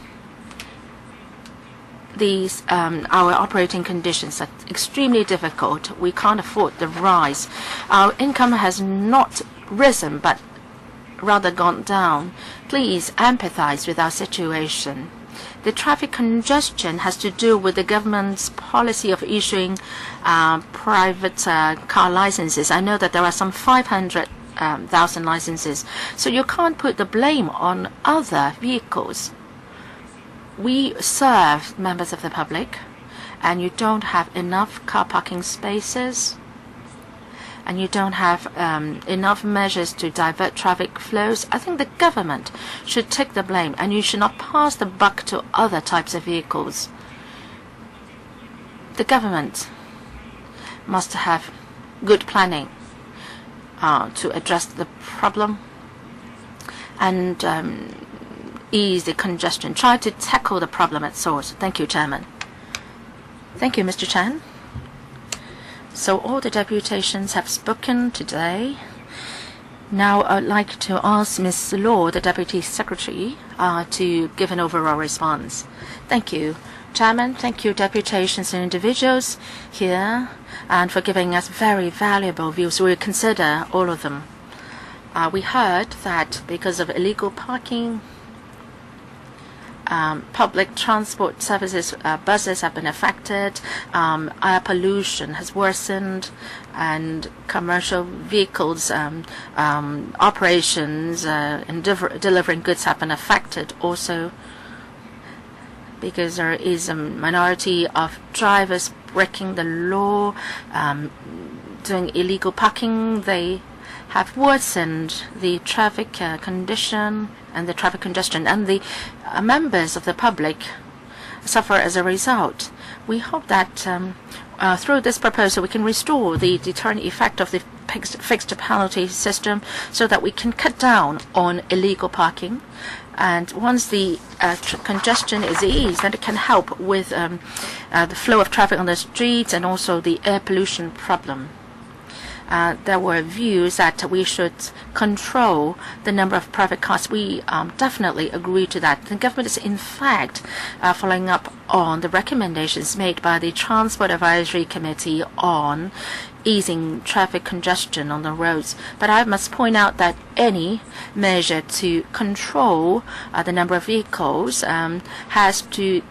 Speaker 1: our operating conditions are extremely difficult. We can't afford the rise. Our income has not risen, but rather gone down. Please empathize with our situation. The traffic congestion has to do with the government's policy of issuing private car licenses. I know that there are some 500,000 licenses, so you can't put the blame on other vehicles. We serve members of the public, and you don't have enough car parking spaces, and you don't have enough measures to divert traffic flows. I think the government should take the blame, and you should not pass the buck to other types of vehicles. The government must have good planning to address the problem and ease the congestion. Try to tackle the problem at source. Thank you, Chairman. Thank you, Mr. Chan. So all the deputations have spoken today. Now, I'd like to ask Ms. Law, the Deputy Secretary, to give an overall response. Thank you, Chairman. Thank you, deputations and individuals here, and for giving us very valuable views. We'll consider all of them. We heard that because of illegal parking, public transport services, buses have been affected, air pollution has worsened, and commercial vehicles operations in delivering goods have been affected also, because there is a minority of drivers breaking the law, doing illegal parking. They have worsened the traffic condition and the traffic congestion, and the members of the public suffer as a result. We hope that through this proposal we can restore the deterrent effect of the fixed penalty system so that we can cut down on illegal parking. And once the congestion is eased, then it can help with the flow of traffic on the streets and also the air pollution problem. There were views that we should control the number of private cars. We definitely agree to that. The government is in fact following up on the recommendations made by the Transport Advisory Committee on easing traffic congestion on the roads. But I must point out that any measure to control the number of vehicles has to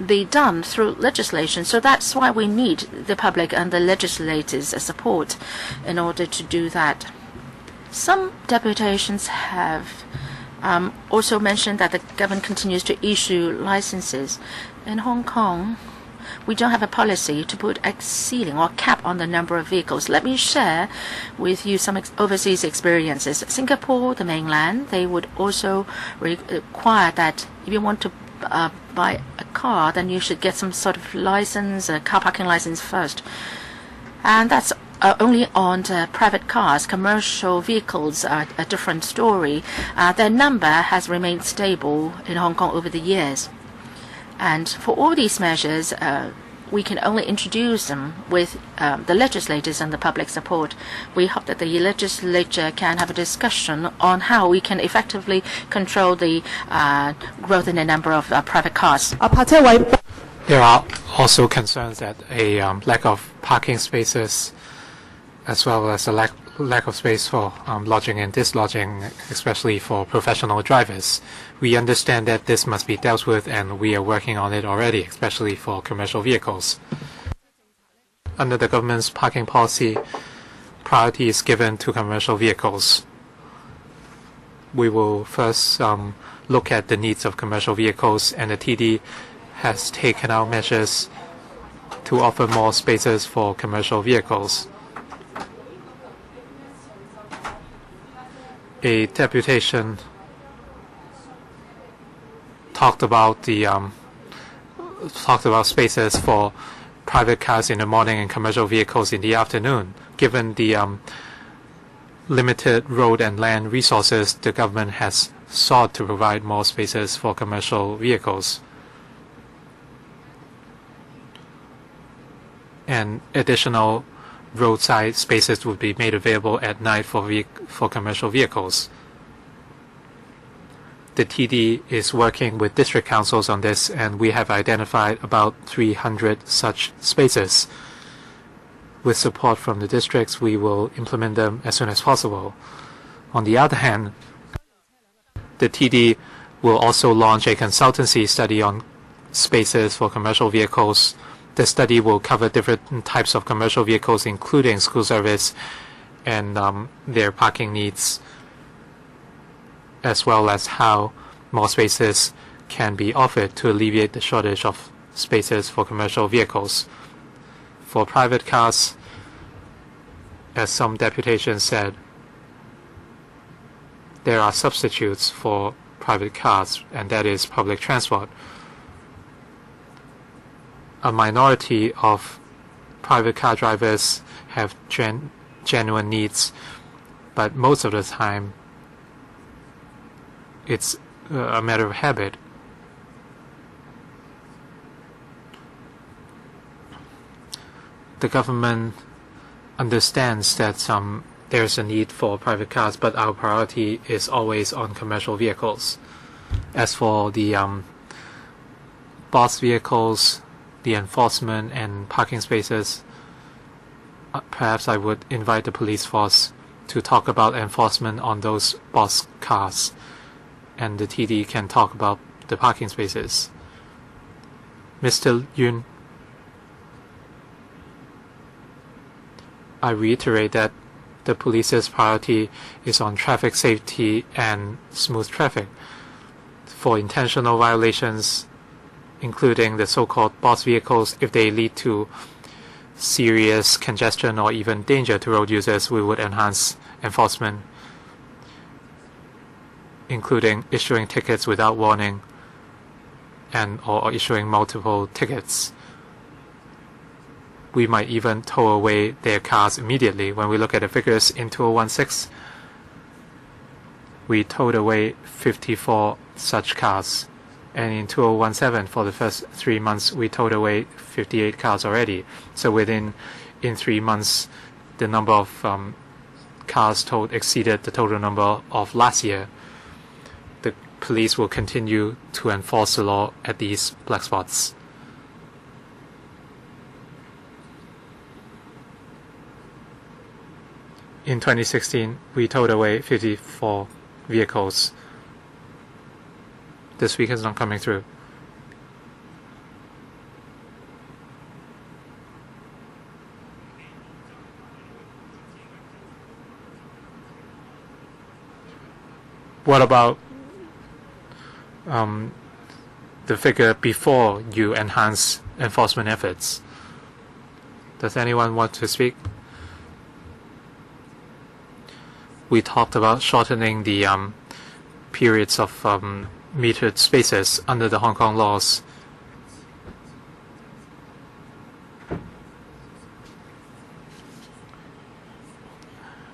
Speaker 1: be done through legislation. So that's why we need the public and the legislators' support in order to do that. Some deputations have also mentioned that the government continues to issue licenses. In Hong Kong, we don't have a policy to put a ceiling or cap on the number of vehicles. Let me share with you some overseas experiences. Singapore, the mainland, they would also require that if you want to buy a car, then you should get some sort of license, a car parking license first. And that's only on private cars. Commercial vehicles are a different story. Their number has remained stable in Hong Kong over the years. And for all these measures, we can only introduce them with the legislators and the public support. We hope that the legislature can have a discussion on how we can effectively control the growth in the number of private cars.
Speaker 2: There are also concerns that a lack of parking spaces, as well as a lack of space for lodging and dislodging, especially for professional drivers. We understand that this must be dealt with, and we are working on it already, especially for commercial vehicles. Under the government's parking policy, priority is given to commercial vehicles. We will first look at the needs of commercial vehicles, and the TD has taken out measures to offer more spaces for commercial vehicles. A deputation talked about spaces for private cars in the morning and commercial vehicles in the afternoon. Given the limited road and land resources, the government has sought to provide more spaces for commercial vehicles. And additional roadside spaces would be made available at night for commercial vehicles. The TD is working with district councils on this, and we have identified about 300 such spaces. With support from the districts, we will implement them as soon as possible. On the other hand, the TD will also launch a consultancy study on spaces for commercial vehicles. The study will cover different types of commercial vehicles, including school service and their parking needs, as well as how more spaces can be offered to alleviate the shortage of spaces for commercial vehicles. For private cars, as some deputations said, there are substitutes for private cars, and that is public transport. A minority of private car drivers have genuine needs, but most of the time it's a matter of habit. The government understands that there's a need for private cars, but our priority is always on commercial vehicles. As for the bus vehicles, the enforcement and parking spaces, perhaps I would invite the police force to talk about enforcement on those bus cars, and the TD can talk about the parking spaces. Mr. Yun, I reiterate that the police's priority is on traffic safety and smooth traffic. For intentional violations, including the so-called bus vehicles, if they lead to serious congestion or even danger to road users, we would enhance enforcement, including issuing tickets without warning or issuing multiple tickets. We might even tow away their cars immediately. When we look at the figures in 2016, we towed away 54 such cars. And in 2017, for the first 3 months, we towed away 58 cars already. So in 3 months, the number of cars towed exceeded the total number of last year. The police will continue to enforce the law at these black spots. In 2016, we towed away 54 vehicles. This week is not coming through. What about the figure before you enhance enforcement efforts? Does anyone want to speak? We talked about shortening the periods of metered spaces under the Hong Kong laws.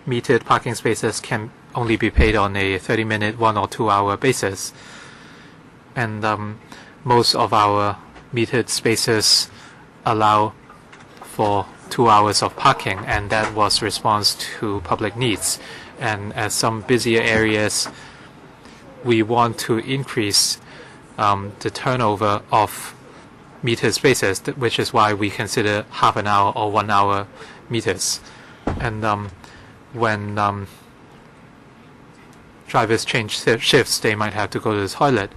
Speaker 2: Metered parking spaces can only be paid on a 30-minute, 1 or 2 hour basis. And most of our metered spaces allow for 2 hours of parking, and that was response to public needs. And at some busier areas, we want to increase the turnover of metered spaces, which is why we consider half an hour or 1 hour meters. And when drivers change shifts, they might have to go to the toilet.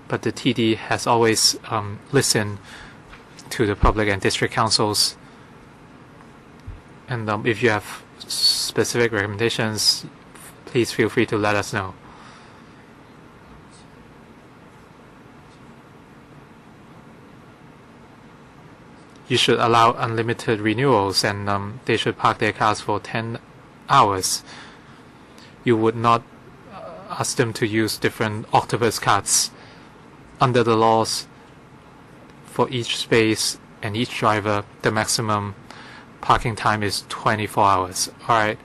Speaker 2: But the TD has always listened to the public and district councils. And if you have specific recommendations, please feel free to let us know. You should allow unlimited renewals, and they should park their cars for 10 hours. You would not ask them to use different octopus cards. Under the laws, for each space and each driver, the maximum parking time is 24 hours. All right.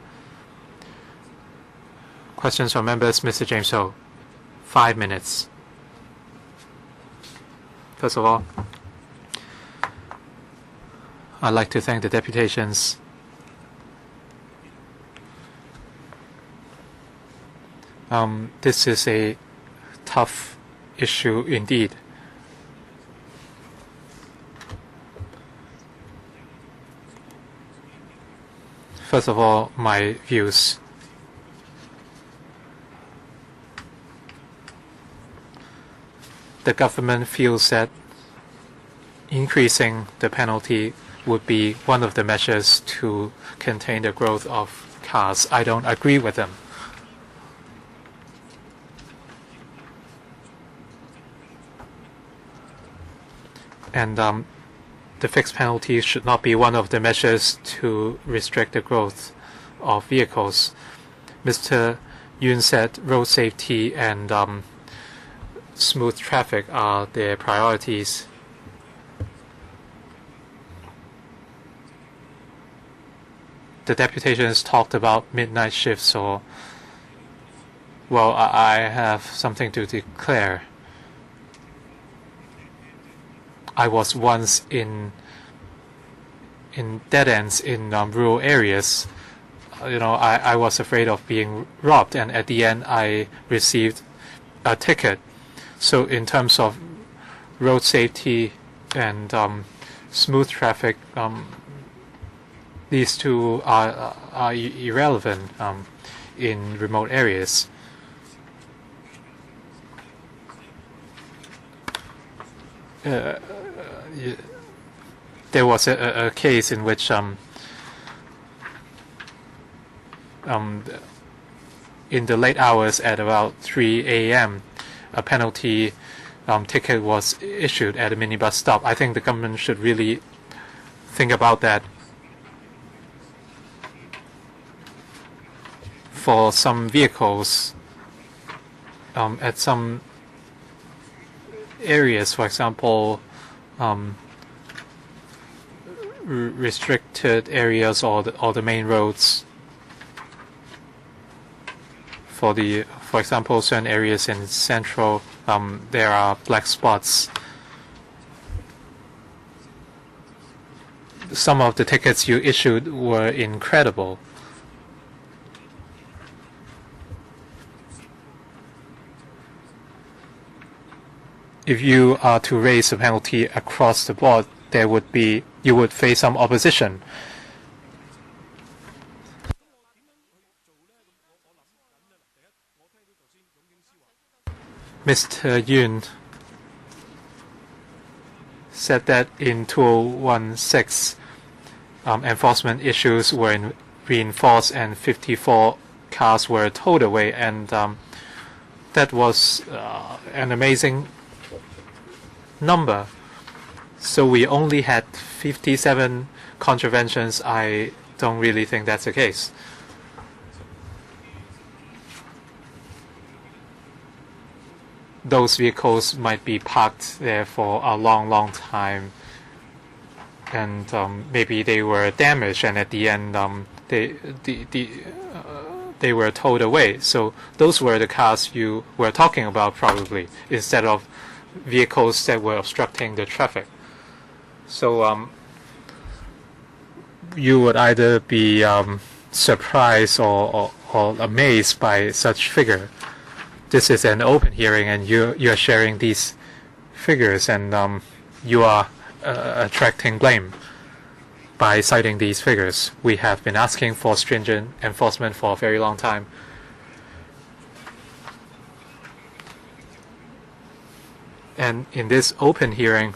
Speaker 2: Questions from members? Mr. James Ho, 5 minutes. First of all, I'd like to thank the deputations. This is a tough issue indeed. First of all, my views. The government feels that increasing the penalty would be one of the measures to contain the growth of cars. I don't agree with them. And the fixed penalty should not be one of the measures to restrict the growth of vehicles. Mr. Yun said road safety and smooth traffic are their priorities. The deputations talked about midnight shifts, or, well, I have something to declare. I was once in dead ends in rural areas I was afraid of being robbed, and at the end I received a ticket. So in terms of road safety and smooth traffic, these two are irrelevant in remote areas. There was a case in which in the late hours at about 3 a.m. a penalty ticket was issued at a minibus stop. I think the government should really think about that. For some vehicles, at some areas, for example, restricted areas or the main roads. For example, certain areas in Central, there are black spots. Some of the tickets you issued were incredible. If you are to raise a penalty across the board, you would face some opposition. Mr. Yun said that in 2016, enforcement issues were reinforced and 54 cars were towed away, and that was an amazing number. So we only had 57 contraventions. I don't really think that's the case. Those vehicles might be parked there for a long time, and maybe they were damaged, and at the end they were towed away. So those were the cars you were talking about, probably, instead of vehicles that were obstructing the traffic. So you would either be surprised or amazed by such figure. This is an open hearing, and you are sharing these figures, and you are attracting blame by citing these figures. We have been asking for stringent enforcement for a very long time. And in this open hearing,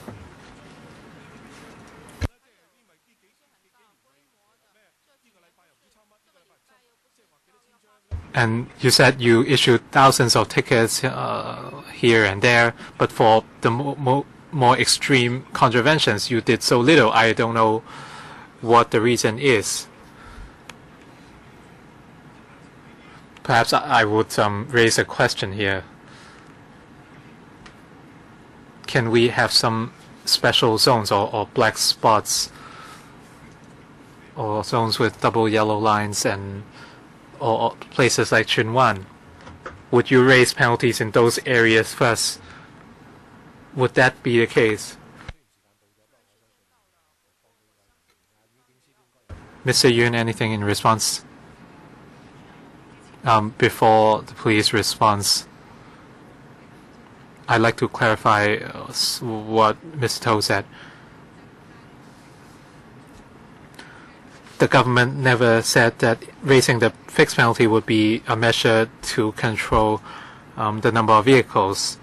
Speaker 2: and you said you issued thousands of tickets here and there, but for the more extreme contraventions, you did so little. I don't know what the reason is. Perhaps I would raise a question here. Can we have some special zones or black spots, or zones with double yellow lines, and or places like Chunwan? Would you raise penalties in those areas first? Would that be the case? Mr. Yun, anything in response? Before the police response, I'd like to clarify what Mr. To said. The government never said that raising the fixed penalty would be a measure to control the number of vehicles.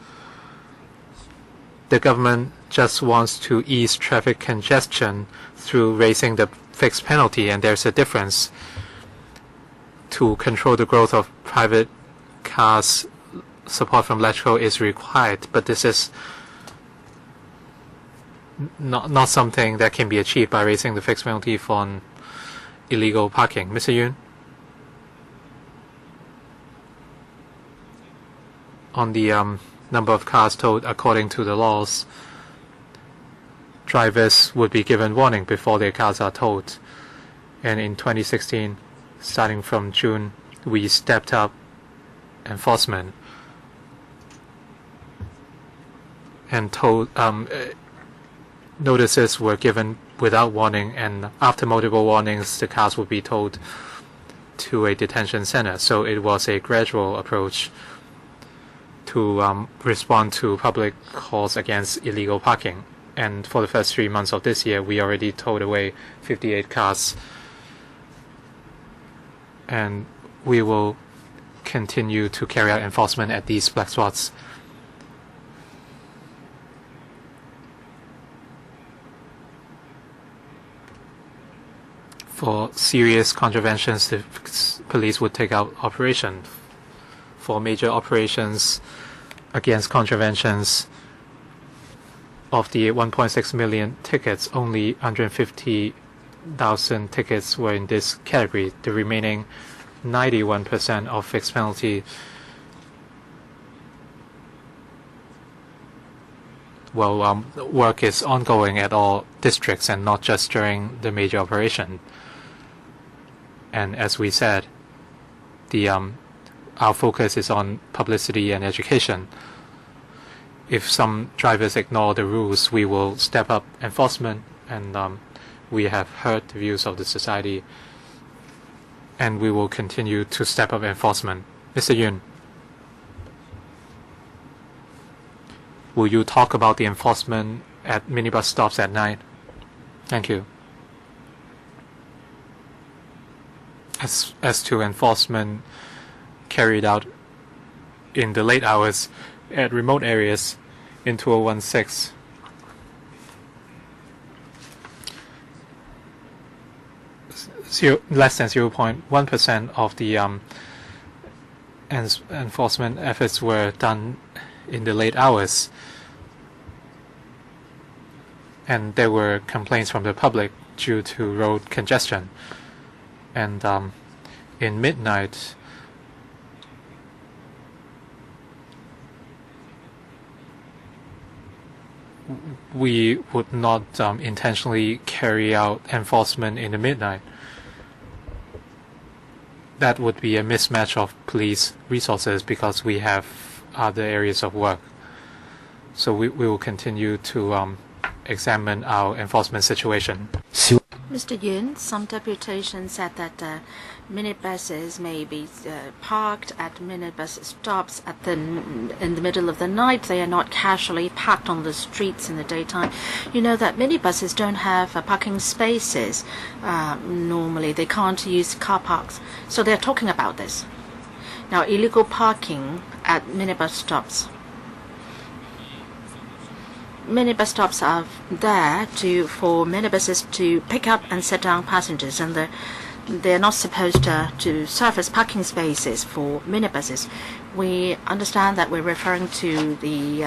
Speaker 2: The government just wants to ease traffic congestion through raising the fixed penalty, and there's a difference. To control the growth of private cars, support from electrical is required, but this is not something that can be achieved by raising the fixed penalty for illegal parking. Mr. Yun? On the number of cars towed according to the laws, drivers would be given warning before their cars are towed. And in 2016, starting from June, we stepped up enforcement and notices were given without warning, and after multiple warnings, the cars would be towed. to a detention center. So it was a gradual approach to respond to public calls against illegal parking. And for the first 3 months of this year, we already towed away 58 cars. And we will continue to carry out enforcement at these black spots. For serious contraventions, the police would take out operation. For major operations against contraventions, of the 1.6 million tickets, only 150,000 tickets were in this category. The remaining 91% of fixed penalty work is ongoing at all districts and not just during the major operation. And as we said, our focus is on publicity and education. If some drivers ignore the rules, we will step up enforcement, and we have heard the views of the society, and we will continue to step up enforcement. Mr. Yun, will you talk about the enforcement at minibus stops at night? Thank you. As to enforcement carried out in the late hours at remote areas in 2016, less than 0.1% of the enforcement efforts were done in the late hours, and there were complaints from the public due to road congestion. And in midnight, we would not intentionally carry out enforcement in the midnight. That would be a mismatch of police resources because we have other areas of work. So we will continue to examine our enforcement situation.
Speaker 1: Mr. Yun, some deputations said that minibuses may be parked at minibus stops in the middle of the night. They are not casually parked on the streets in the daytime. You know that minibuses don't have parking spaces. Normally, they can't use car parks. So they're talking about this. Now, illegal parking at minibus stops. Minibus stops are there for minibuses to pick up and set down passengers, and they're not supposed to serve as parking spaces for minibuses. We understand that we're referring to the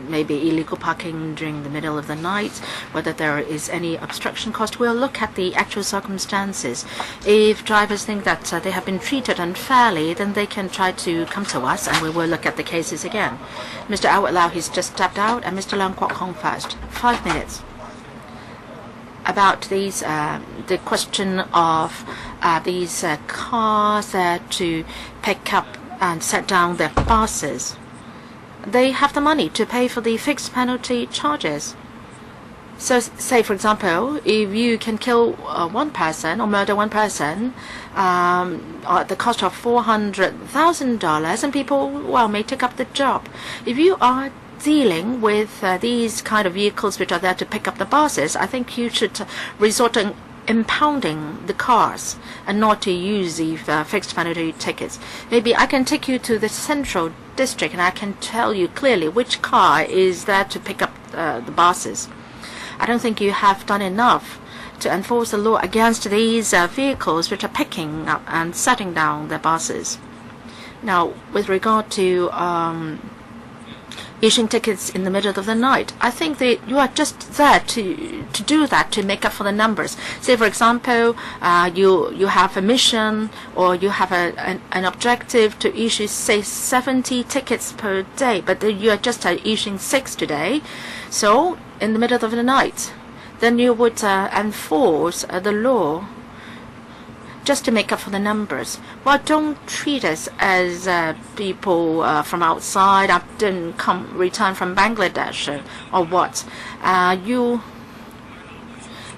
Speaker 1: maybe illegal parking during the middle of the night, whether there is any obstruction caused. We'll look at the actual circumstances. If drivers think that they have been treated unfairly, then they can try to come to us, and we will look at the cases again. Mr. Awad Lau, he's just stepped out, and Mr. Leung Kwok Hong first. 5 minutes. About these, the question of these cars to pick up and set down their buses. They have the money to pay for the fixed penalty charges. So, say for example, if you can kill one person or murder one person at the cost of $400,000, and people, may take up the job. If you are dealing with these kind of vehicles which are there to pick up the buses, I think you should resort to impounding the cars and not to use the fixed penalty tickets. Maybe I can take you to the central district and I can tell you clearly which car is there to pick up the buses. I don't think you have done enough to enforce the law against these vehicles which are picking up and setting down their buses. Now, with regard to issuing tickets in the middle of the night, I think that you are just there to do that, to make up for the numbers. Say, for example, you have a mission or you have an objective to issue, say, 70 tickets per day, but you are just issuing 6 today. So, in the middle of the night, then you would enforce the law just to make up for the numbers. Well, don't treat us as people from outside. I didn't return from Bangladesh or what.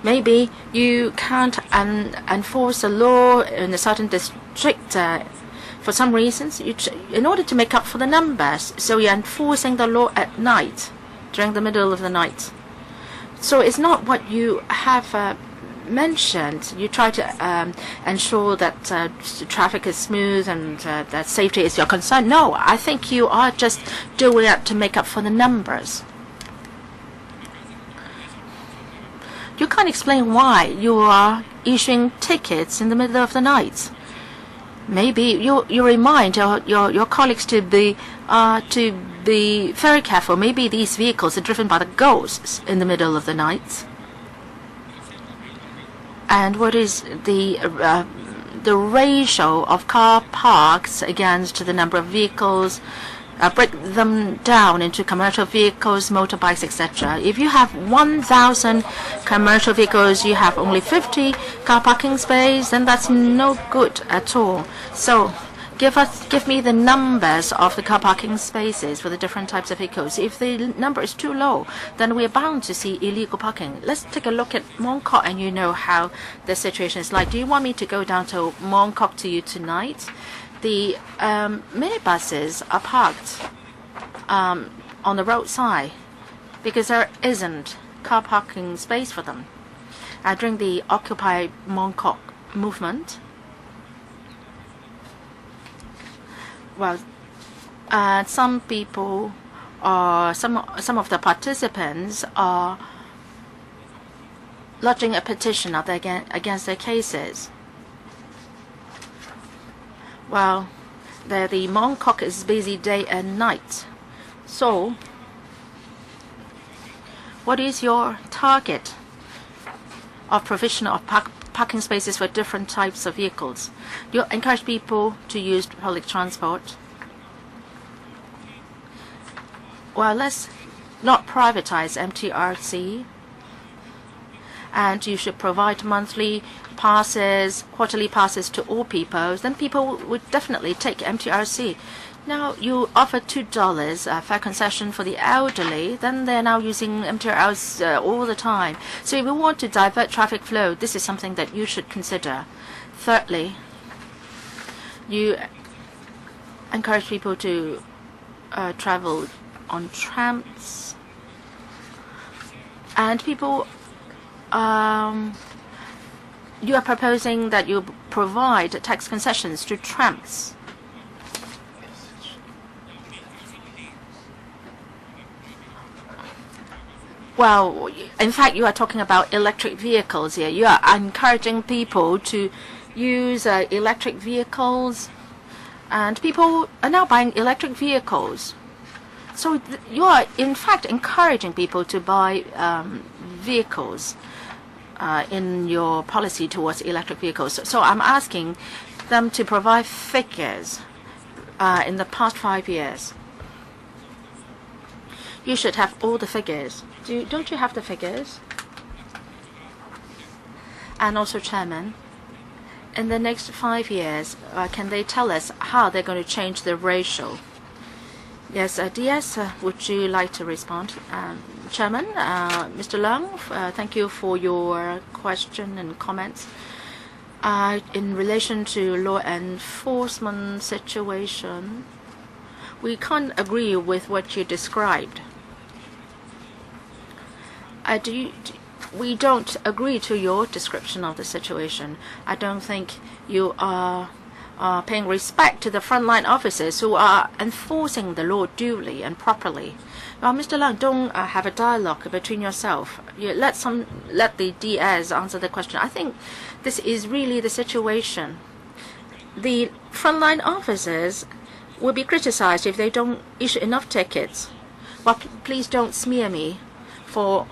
Speaker 1: Maybe you can't enforce the law in a certain strict for some reasons, in order to make up for the numbers. So you're enforcing the law at night, during the middle of the night. So it's not what you have mentioned. You try to ensure that traffic is smooth and that safety is your concern. No, I think you are just doing it to make up for the numbers. You can't explain why you are issuing tickets in the middle of the night. Maybe you remind your colleagues to be very careful. Maybe these vehicles are driven by the ghosts in the middle of the night. And what is the ratio of car parks against the number of vehicles? Break them down into commercial vehicles, motorbikes, etc. If you have 1,000 commercial vehicles, you have only 50 car parking spaces, then that's no good at all. So give me the numbers of the car parking spaces for the different types of vehicles. If the number is too low, then we are bound to see illegal parking. Let's take a look at Mong Kok, and you know how the situation is like. Do you want me to go down to Mong Kok to you tonight? The minibuses are parked on the roadside because there isn't car parking space for them. During the Occupy Mong Kok movement, well, some people or some of the participants are lodging a petition against their cases. Well, the Mong Kok is busy day and night. So, what is your target of provision of parking spaces for different types of vehicles? Do you encourage people to use public transport? Well, let's not privatize MTRC. And you should provide monthly passes, quarterly passes to all people. Then people would definitely take MTRC. Now you offer $2 fare concession for the elderly, then they're now using MTRs all the time. So if we want to divert traffic flow, this is something that you should consider. Thirdly, you encourage people to travel on trams, and people. You are proposing that you provide tax concessions to trams. Well, in fact, you are talking about electric vehicles here. You are encouraging people to use electric vehicles, and people are now buying electric vehicles. So you are, in fact, encouraging people to buy vehicles in your policy towards electric vehicles. So I'm asking them to provide figures in the past 5 years. You should have all the figures. Don't you have the figures? And also, Chairman, in the next 5 years, can they tell us how they're going to change the ratio? Yes, DS, would you like to respond? Chairman, Mr. Leung, thank you for your question and comments. In relation to law enforcement situation, we can't agree with what you described. We don't agree to your description of the situation. I don't think you are paying respect to the frontline officers who are enforcing the law duly and properly. Well, Mr. Leung, don't have a dialogue between yourself. Let the DS answer the question. I think this is really the situation. The frontline officers will be criticized if they don't issue enough tickets. Well, please don't smear me for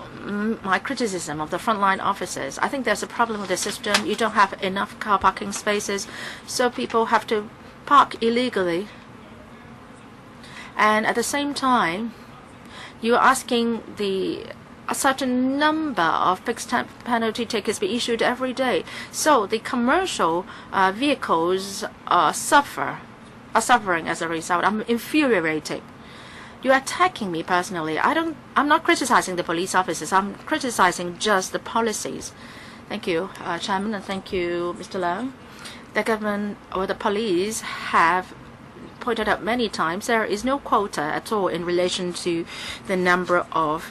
Speaker 1: my criticism of the frontline officers. I think there's a problem with the system. You don't have enough car parking spaces, so people have to park illegally. And at the same time, you're asking a certain number of fixed penalty tickets be issued every day. So the commercial vehicles are suffering as a result. I'm infuriated. You're attacking me personally. I'm not criticizing the police officers. I'm criticizing just the policies. Thank you, Chairman, and thank you, Mr. Leung. the government or the police have pointed out many times, there is no quota at all in relation to the number of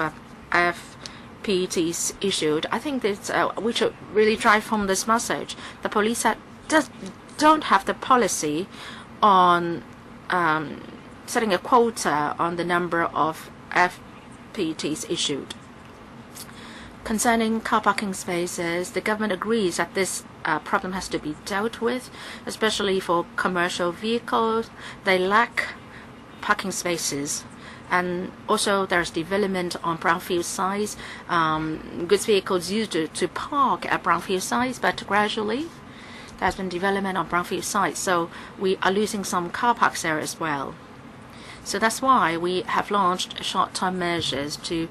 Speaker 1: FPTs issued. I think that we should really drive home this message. The police don't have the policy on setting a quota on the number of FPTs issued. Concerning car parking spaces, the government agrees that this problem has to be dealt with, especially for commercial vehicles. They lack parking spaces. And also there's development on brownfield sites. Goods vehicles used to park at brownfield sites, but gradually there's been development on brownfield sites. So we are losing some car parks there as well. So that's why we have launched short-term measures to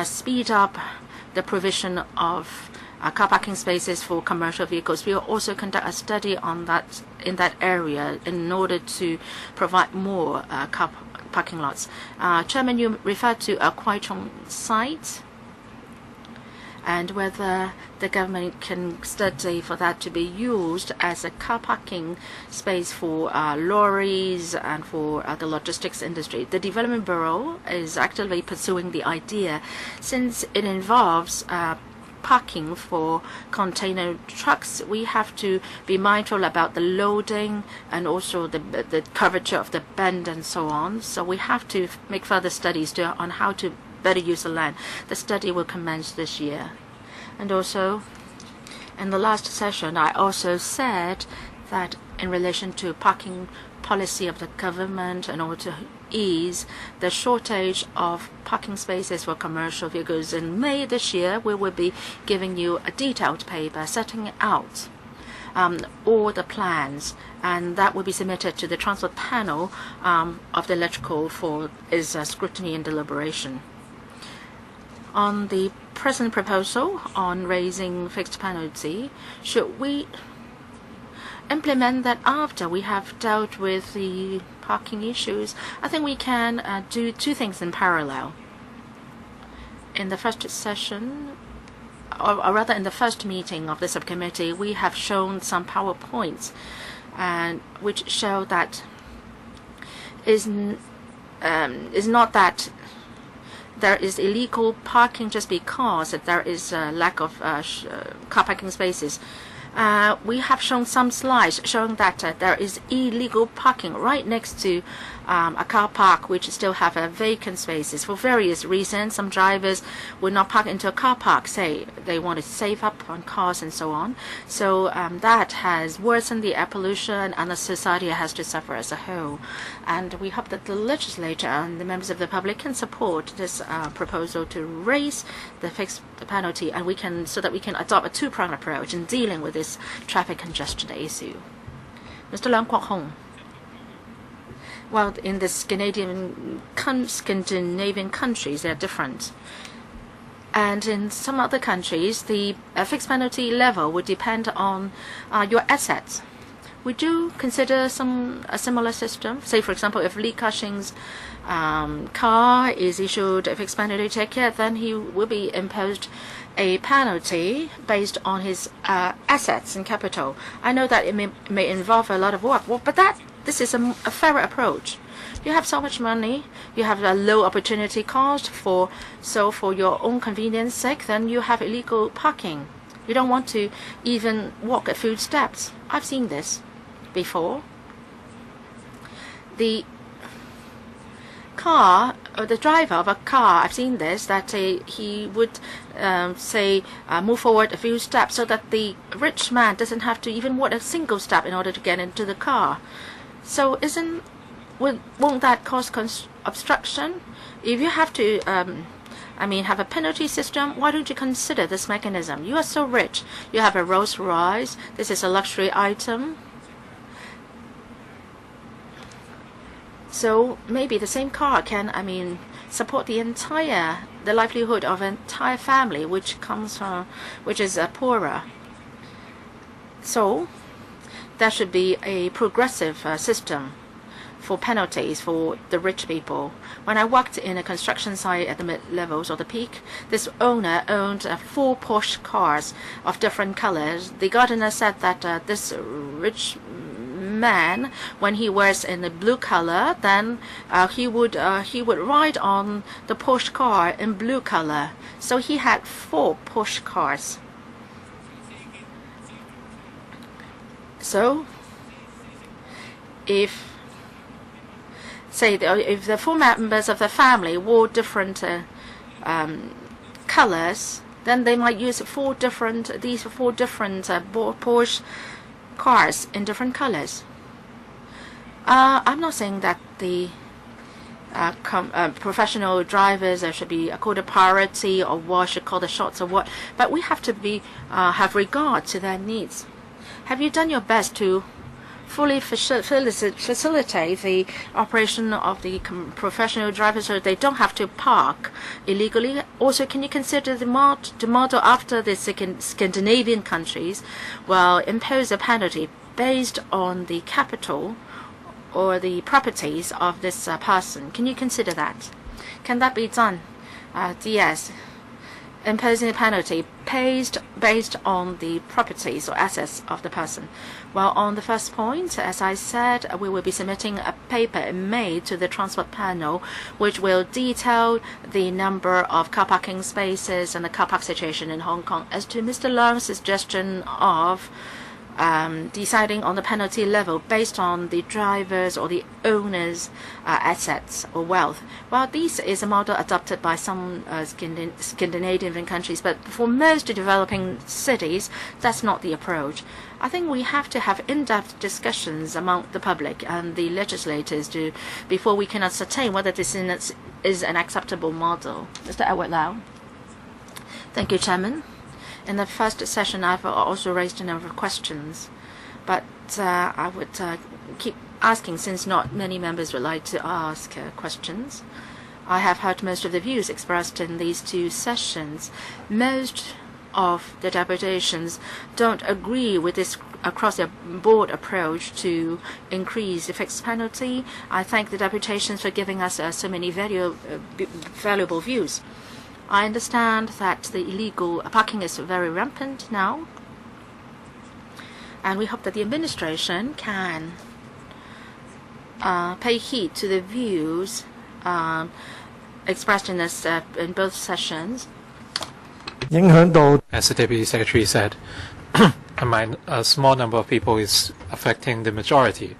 Speaker 1: speed up the provision of car parking spaces for commercial vehicles. We will also conduct a study on that in that area in order to provide more car parking lots. Chairman, you referred to a Kwai Chung site and whether the government can study for that to be used as a car parking space for lorries and for the logistics industry. The Development Bureau is actively pursuing the idea since it involves parking for container trucks. We have to be mindful about the loading and also the curvature of the bend and so on. So we have to make further studies on how to better use the land. The study will commence this year. And also, in the last session, I also said that in relation to parking policy of the government in order to ease the shortage of parking spaces for commercial vehicles, in May this year, we will be giving you a detailed paper setting out all the plans, and that will be submitted to the transport panel of the electrical for its scrutiny and deliberation. On the present proposal on raising fixed penalty, should we implement that after we have dealt with the parking issues? I think we can do two things in parallel. In the first session, or rather in the first meeting of the subcommittee, we have shown some PowerPoints which show that is not that there is illegal parking just because there is a lack of car parking spaces. We have shown some slides showing that there is illegal parking right next to a car park which still have vacant spaces. For various reasons, some drivers will not park into a car park, say they want to save up on cars and so on. So that has worsened the air pollution and the society has to suffer as a whole. And we hope that the legislature and the members of the public can support this proposal to raise the fixed penalty, and so that we can adopt a two-pronged approach in dealing with this traffic congestion issue. Mr. Leung Kwok Hong. Well, in the Scandinavian countries, they are different. And in some other countries, the fixed penalty level would depend on your assets. Would you consider a similar system? Say, for example, if Li Ka-shing's car is issued a fixed penalty ticket, then he will be imposed a penalty based on his assets and capital. I know that it may involve a lot of work, but this is a fairer approach. You have so much money, you have a low opportunity cost for your own convenience sake, then you have illegal parking. You don't want to even walk a few steps. I've seen this before. The driver of a car, I've seen this, that he would move forward a few steps so that the rich man doesn't have to even walk a single step in order to get into the car. So won't that cause obstruction? If you have to have a penalty system, why don't you consider this mechanism? You are so rich. You have a Rolls Royce. This is a luxury item. So maybe the same car can, support the livelihood of an entire family, which is poorer. So there should be a progressive system for penalties for the rich people. When I worked in a construction site at the mid-levels or the peak, this owner owned 4 Porsche cars of different colors. The gardener said that this rich man, when he wears in the blue color, then he would ride on the Porsche car in blue color. So he had 4 Porsche cars. So if the 4 members of the family wore different colors, then they might use these 4 different Porsche cars in different colors. I'm not saying that the professional drivers should be accorded priority or what, should call the shots or what, but we have to have regard to their needs. Have you done your best to fully facilitate the operation of the professional drivers so they don't have to park illegally? Also, can you consider the model after the Scandinavian countries will impose a penalty based on the capital or the properties of this person? Can you consider that? Can that be done? Yes. Imposing a penalty based on the properties or assets of the person. Well, on the first point, as I said, we will be submitting a paper in May to the Transport Panel, which will detail the number of car parking spaces and the car park situation in Hong Kong. As to Mr. Leung's suggestion of deciding on the penalty level based on the drivers or the owners' assets or wealth. Well, this is a model adopted by some Scandinavian countries, but for most developing cities, that's not the approach. I think we have to have in-depth discussions among the public and the legislators before we can ascertain whether this is an acceptable model. Mr. Edward Lau. Thank you, Chairman. In the first session, I've also raised a number of questions, but I would keep asking since not many members would like to ask questions. I have heard most of the views expressed in these 2 sessions. Most of the deputations don't agree with this across-the-board approach to increase the fixed penalty. I thank the deputations for giving us so many valuable views. I understand that the illegal parking is very rampant now, and we hope that the administration can pay heed to the views expressed in both sessions.
Speaker 2: As the Deputy Secretary said, a small number of people is affecting the majority.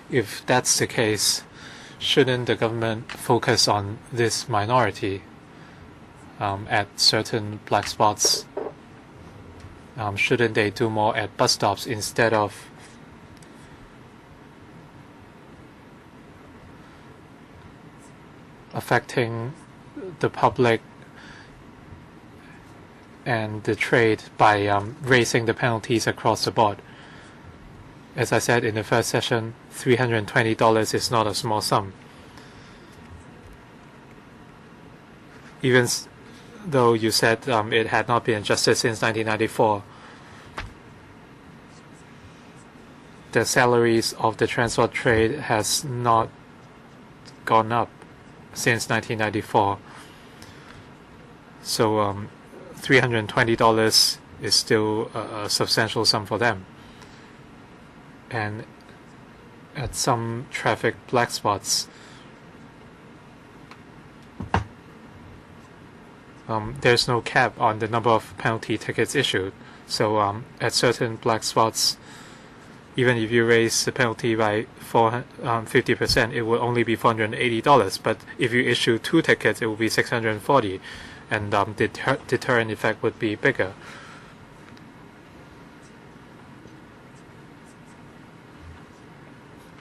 Speaker 2: If that's the case, shouldn't the government focus on this minority at certain black spots? Shouldn't they do more at bus stops instead of affecting the public and the trade by raising the penalties across the board? As I said in the first session, $320 is not a small sum. Even though you said it had not been adjusted since 1994, the salaries of the transport trade has not gone up since 1994. So $320 is still a substantial sum for them. And at some traffic black spots, there's no cap on the number of penalty tickets issued. So at certain black spots, even if you raise the penalty by 50%, it will only be $480. But if you issue 2 tickets, it will be $640, and the deterrent effect would be bigger.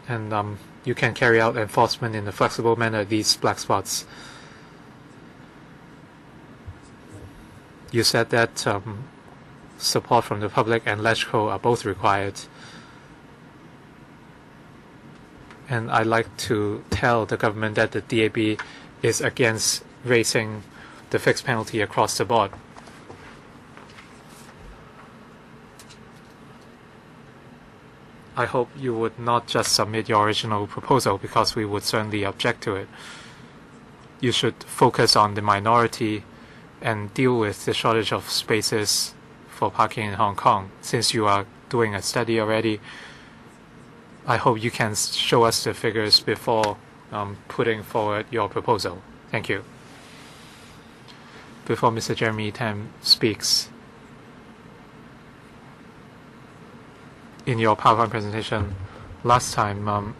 Speaker 2: And you can carry out enforcement in a flexible manner at these black spots. You said that support from the public and LegCo are both required. And I'd like to tell the government that the DAB is against raising the fixed penalty across the board. I hope you would not just submit your original proposal, because we would certainly object to it. You should focus on the minority and deal with the shortage of spaces for parking in Hong Kong. Since you are doing a study already, I hope you can show us the figures before putting forward your proposal. Thank you. Before Mr. Jeremy Tam speaks, in your PowerPoint presentation last time,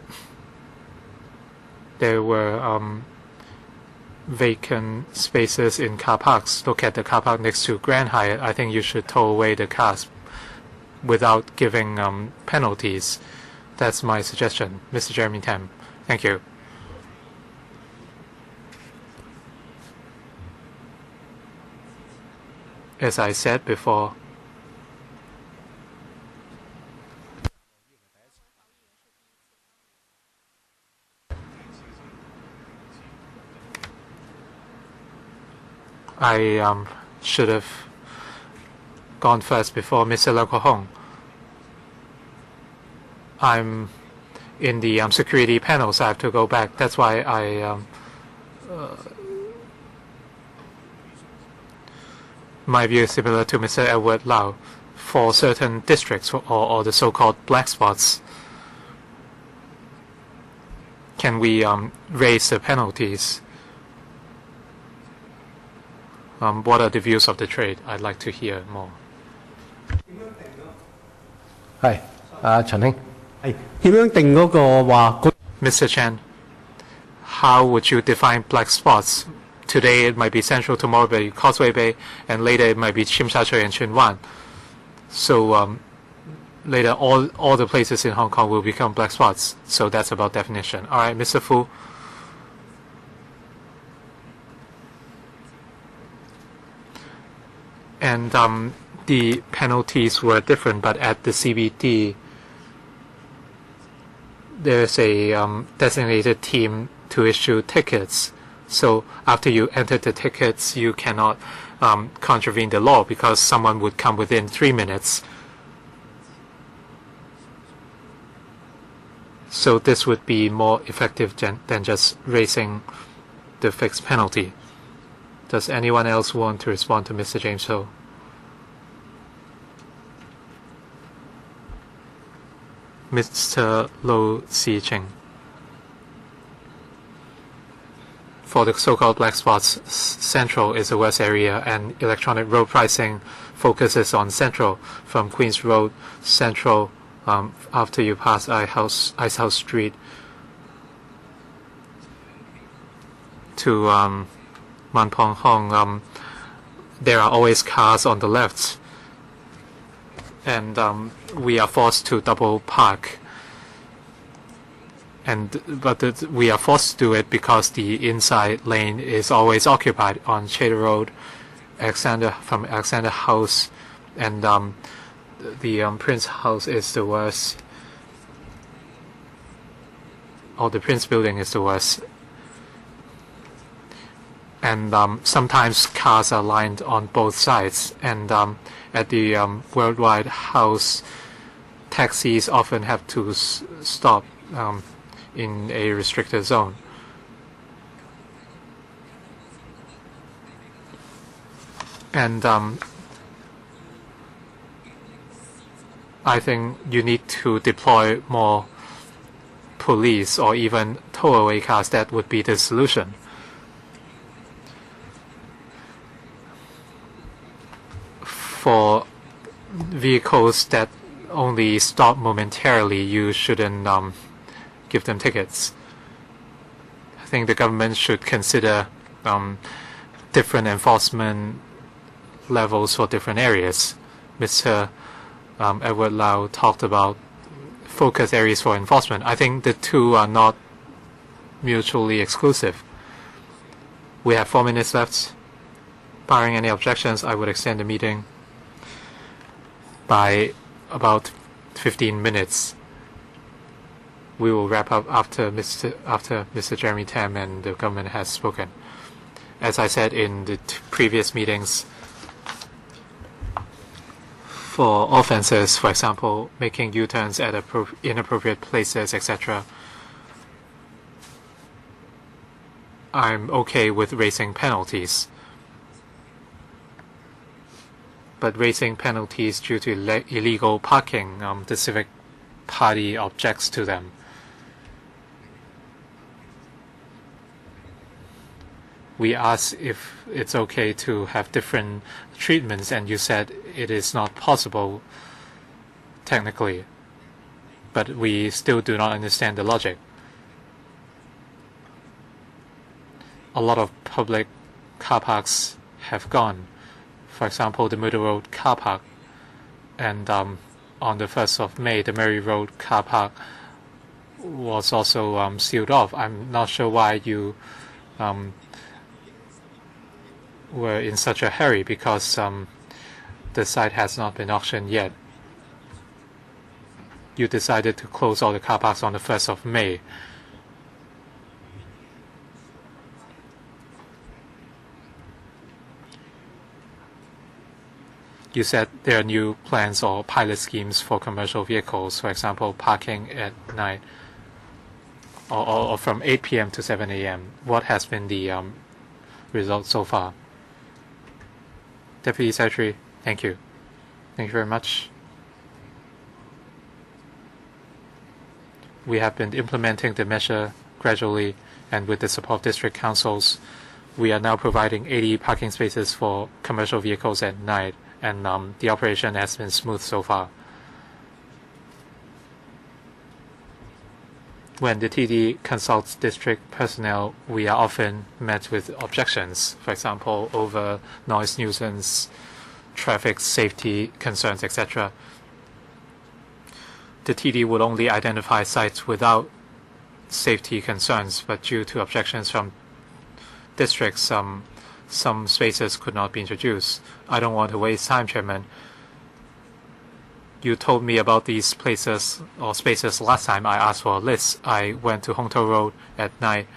Speaker 2: there were vacant spaces in car parks. Look at the car park next to Grand Hyatt. I think you should tow away the cars without giving penalties. That's my suggestion. Mr. Jeremy Tam. Thank you. As I said before, I should have gone first before Mr. Lau Kok Hong. I'm in the security panel, so I have to go back. That's why my view is similar to Mr. Edward Lau. For certain districts or the so-called black spots, can we raise the penalties? What are the views of the trade? I'd like to hear more.
Speaker 4: Hi, Chen Hing.
Speaker 2: Mr. Chen, how would you define black spots? Today it might be Central, tomorrow it might be Causeway Bay, and later it might be Tsim Sha Tsui and Tsuen Wan. So later all the places in Hong Kong will become black spots. So that's about definition. All right, Mr. Fu. And the penalties were different, but at the CBD, there's a designated team to issue tickets. So after you enter the tickets, you cannot contravene the law because someone would come within 3 minutes. So this would be more effective than just raising the fixed penalty. Does anyone else want to respond to Mr. James Ho? Mr. Lo Si Ching. For the so-called black spots, Central is the worst area, and electronic road pricing focuses on Central, from Queen's Road, Central, after you pass Ice House Street, to Man Pong Hong. There are always cars on the left, and we are forced to double park. But we are forced to do it because the inside lane is always occupied on Chater Road, from Alexander House, and the Prince House is the worst. Or the Prince Building is the worst. And sometimes cars are lined on both sides. And at the Worldwide House, taxis often have to stop in a restricted zone. And I think you need to deploy more police or even tow-away cars. That would be the solution. For vehicles that only stop momentarily, you shouldn't give them tickets. I think the government should consider different enforcement levels for different areas. Mr. Edward Lau talked about focus areas for enforcement. I think the two are not mutually exclusive. We have 4 minutes left. Barring any objections, I would extend the meeting by about 15 minutes. We will wrap up after Mr. Jeremy Tam and the government has spoken. As I said in the previous meetings, For offenses, for example, making U-turns at inappropriate places, etc., I'm okay with raising penalties. But raising penalties due to illegal parking, the civic party objects to them. We asked if it's okay to have different treatments, and you said it is not possible technically. But we still do not understand the logic. A lot of public car parks have gone. For example, the Middle Road car park, and on the 1st of May, the Murray Road car park was also sealed off. I'm not sure why you were in such a hurry, because the site has not been auctioned yet. You decided to close all the car parks on the 1st of May. You said there are new plans or pilot schemes for commercial vehicles, for example, parking at night or from 8 p.m. to 7 a.m. What has been the result so far? Deputy Secretary, thank you. Thank you very much. We have been implementing the measure gradually, and with the support of district councils, we are now providing 80 parking spaces for commercial vehicles at night, and the operation has been smooth so far. When the TD consults district personnel, we are often met with objections, for example, over noise nuisance, traffic safety concerns, etc. The TD would only identify sites without safety concerns, but due to objections from districts, some spaces could not be introduced. I don't want to waste time, Chairman. You told me about these places or spaces last time I asked for a list. I went to Hongtou Road at night.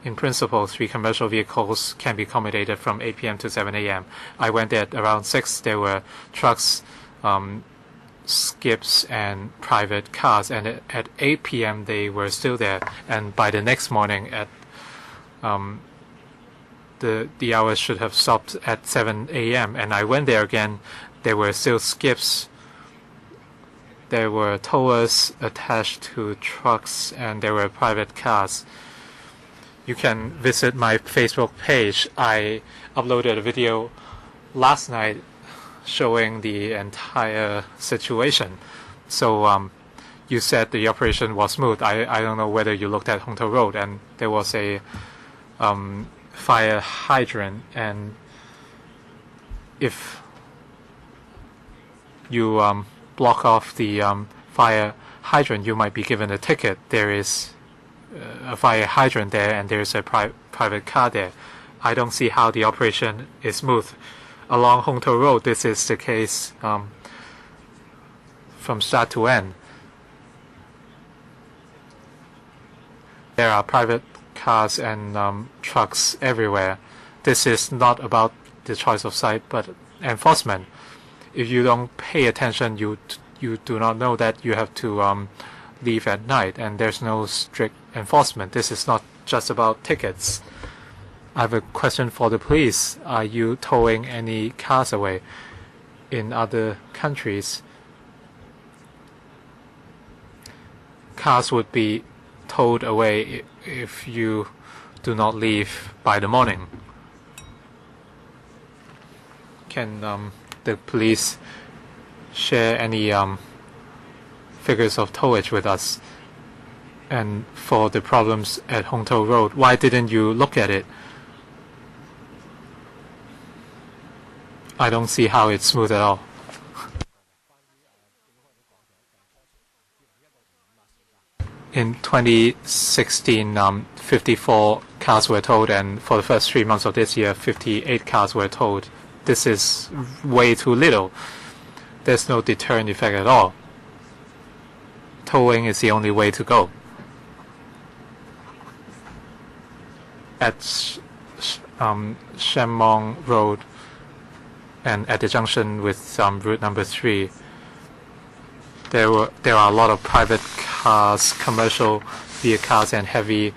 Speaker 2: In principle, 3 commercial vehicles can be accommodated from 8 p.m. to 7 a.m. I went there at around 6. There were trucks, skips, and private cars. And at 8 p.m. they were still there. And by the next morning, at the hours should have stopped at 7 a.m. and I went there again. There were still skips. There were towers attached to trucks, and there were private cars. You can visit my Facebook page. I uploaded a video last night showing the entire situation. So you said the operation was smooth. I don't know whether you looked at Hongtou Road, and there was a fire hydrant, and if you block off the fire hydrant, you might be given a ticket. There is a fire hydrant there, and there is a private car there. I don't see how the operation is smooth. Along Hongtou Road, this is the case from start to end. There are private cars and trucks everywhere. This is not about the choice of site, but enforcement. If you don't pay attention, you do not know that you have to leave at night, and there's no strict enforcement. This is not just about tickets. I have a question for the police. Are you towing any cars away in other countries? Cars would be towed away if you do not leave by the morning. Can the police share any figures of towage with us? And for the problems at Hongtou Road, why didn't you look at it? I don't see how it's smooth at all. In 2016, 54 cars were towed, and for the first 3 months of this year, 58 cars were towed. This is way too little. There's no deterrent effect at all. Towing is the only way to go. At Shenmong Road and at the junction with route number 3, there are a lot of private cars, commercial vehicles, and heavy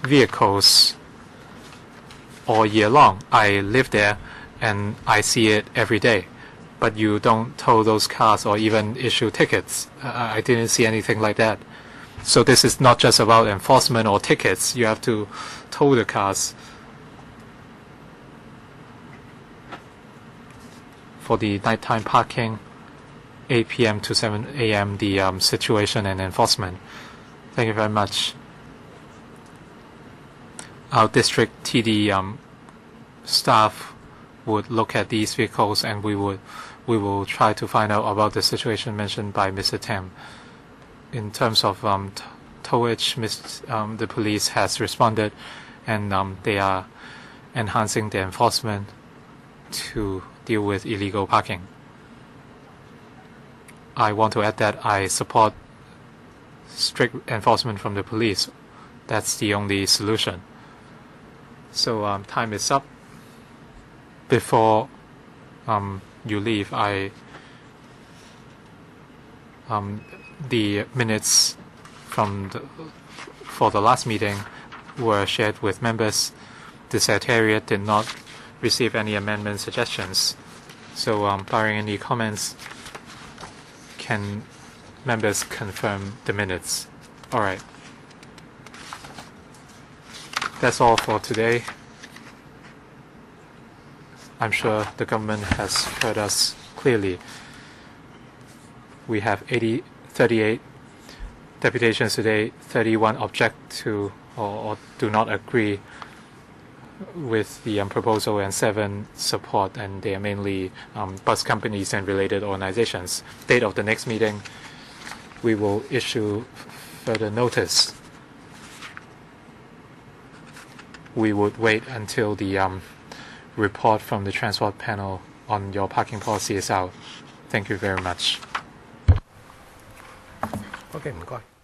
Speaker 2: vehicles all year long. I live there and I see it every day. But you don't tow those cars or even issue tickets. I didn't see anything like that. So this is not just about enforcement or tickets. You have to tow the cars. For the nighttime parking, 8 p.m. to 7 a.m., the situation and enforcement. Thank you very much. Our district TD staff would look at these vehicles, and we will try to find out about the situation mentioned by Mr. Tam. In terms of towage, the police has responded, and they are enhancing the enforcement to deal with illegal parking. I want to add that I support strict enforcement from the police. That's the only solution. So time is up. Before you leave, the minutes for the last meeting were shared with members. The Secretariat did not receive any amendment suggestions. So barring any comments, can members confirm the minutes? All right. That's all for today. I'm sure the government has heard us clearly. We have 38 deputations today, 31 object to or do not agree with the proposal, and 7 support, and they are mainly bus companies and related organizations. Date of the next meeting, we will issue further notice. We would wait until the report from the transport panel on your parking policy is out. Thank you very much.
Speaker 4: OK，唔該。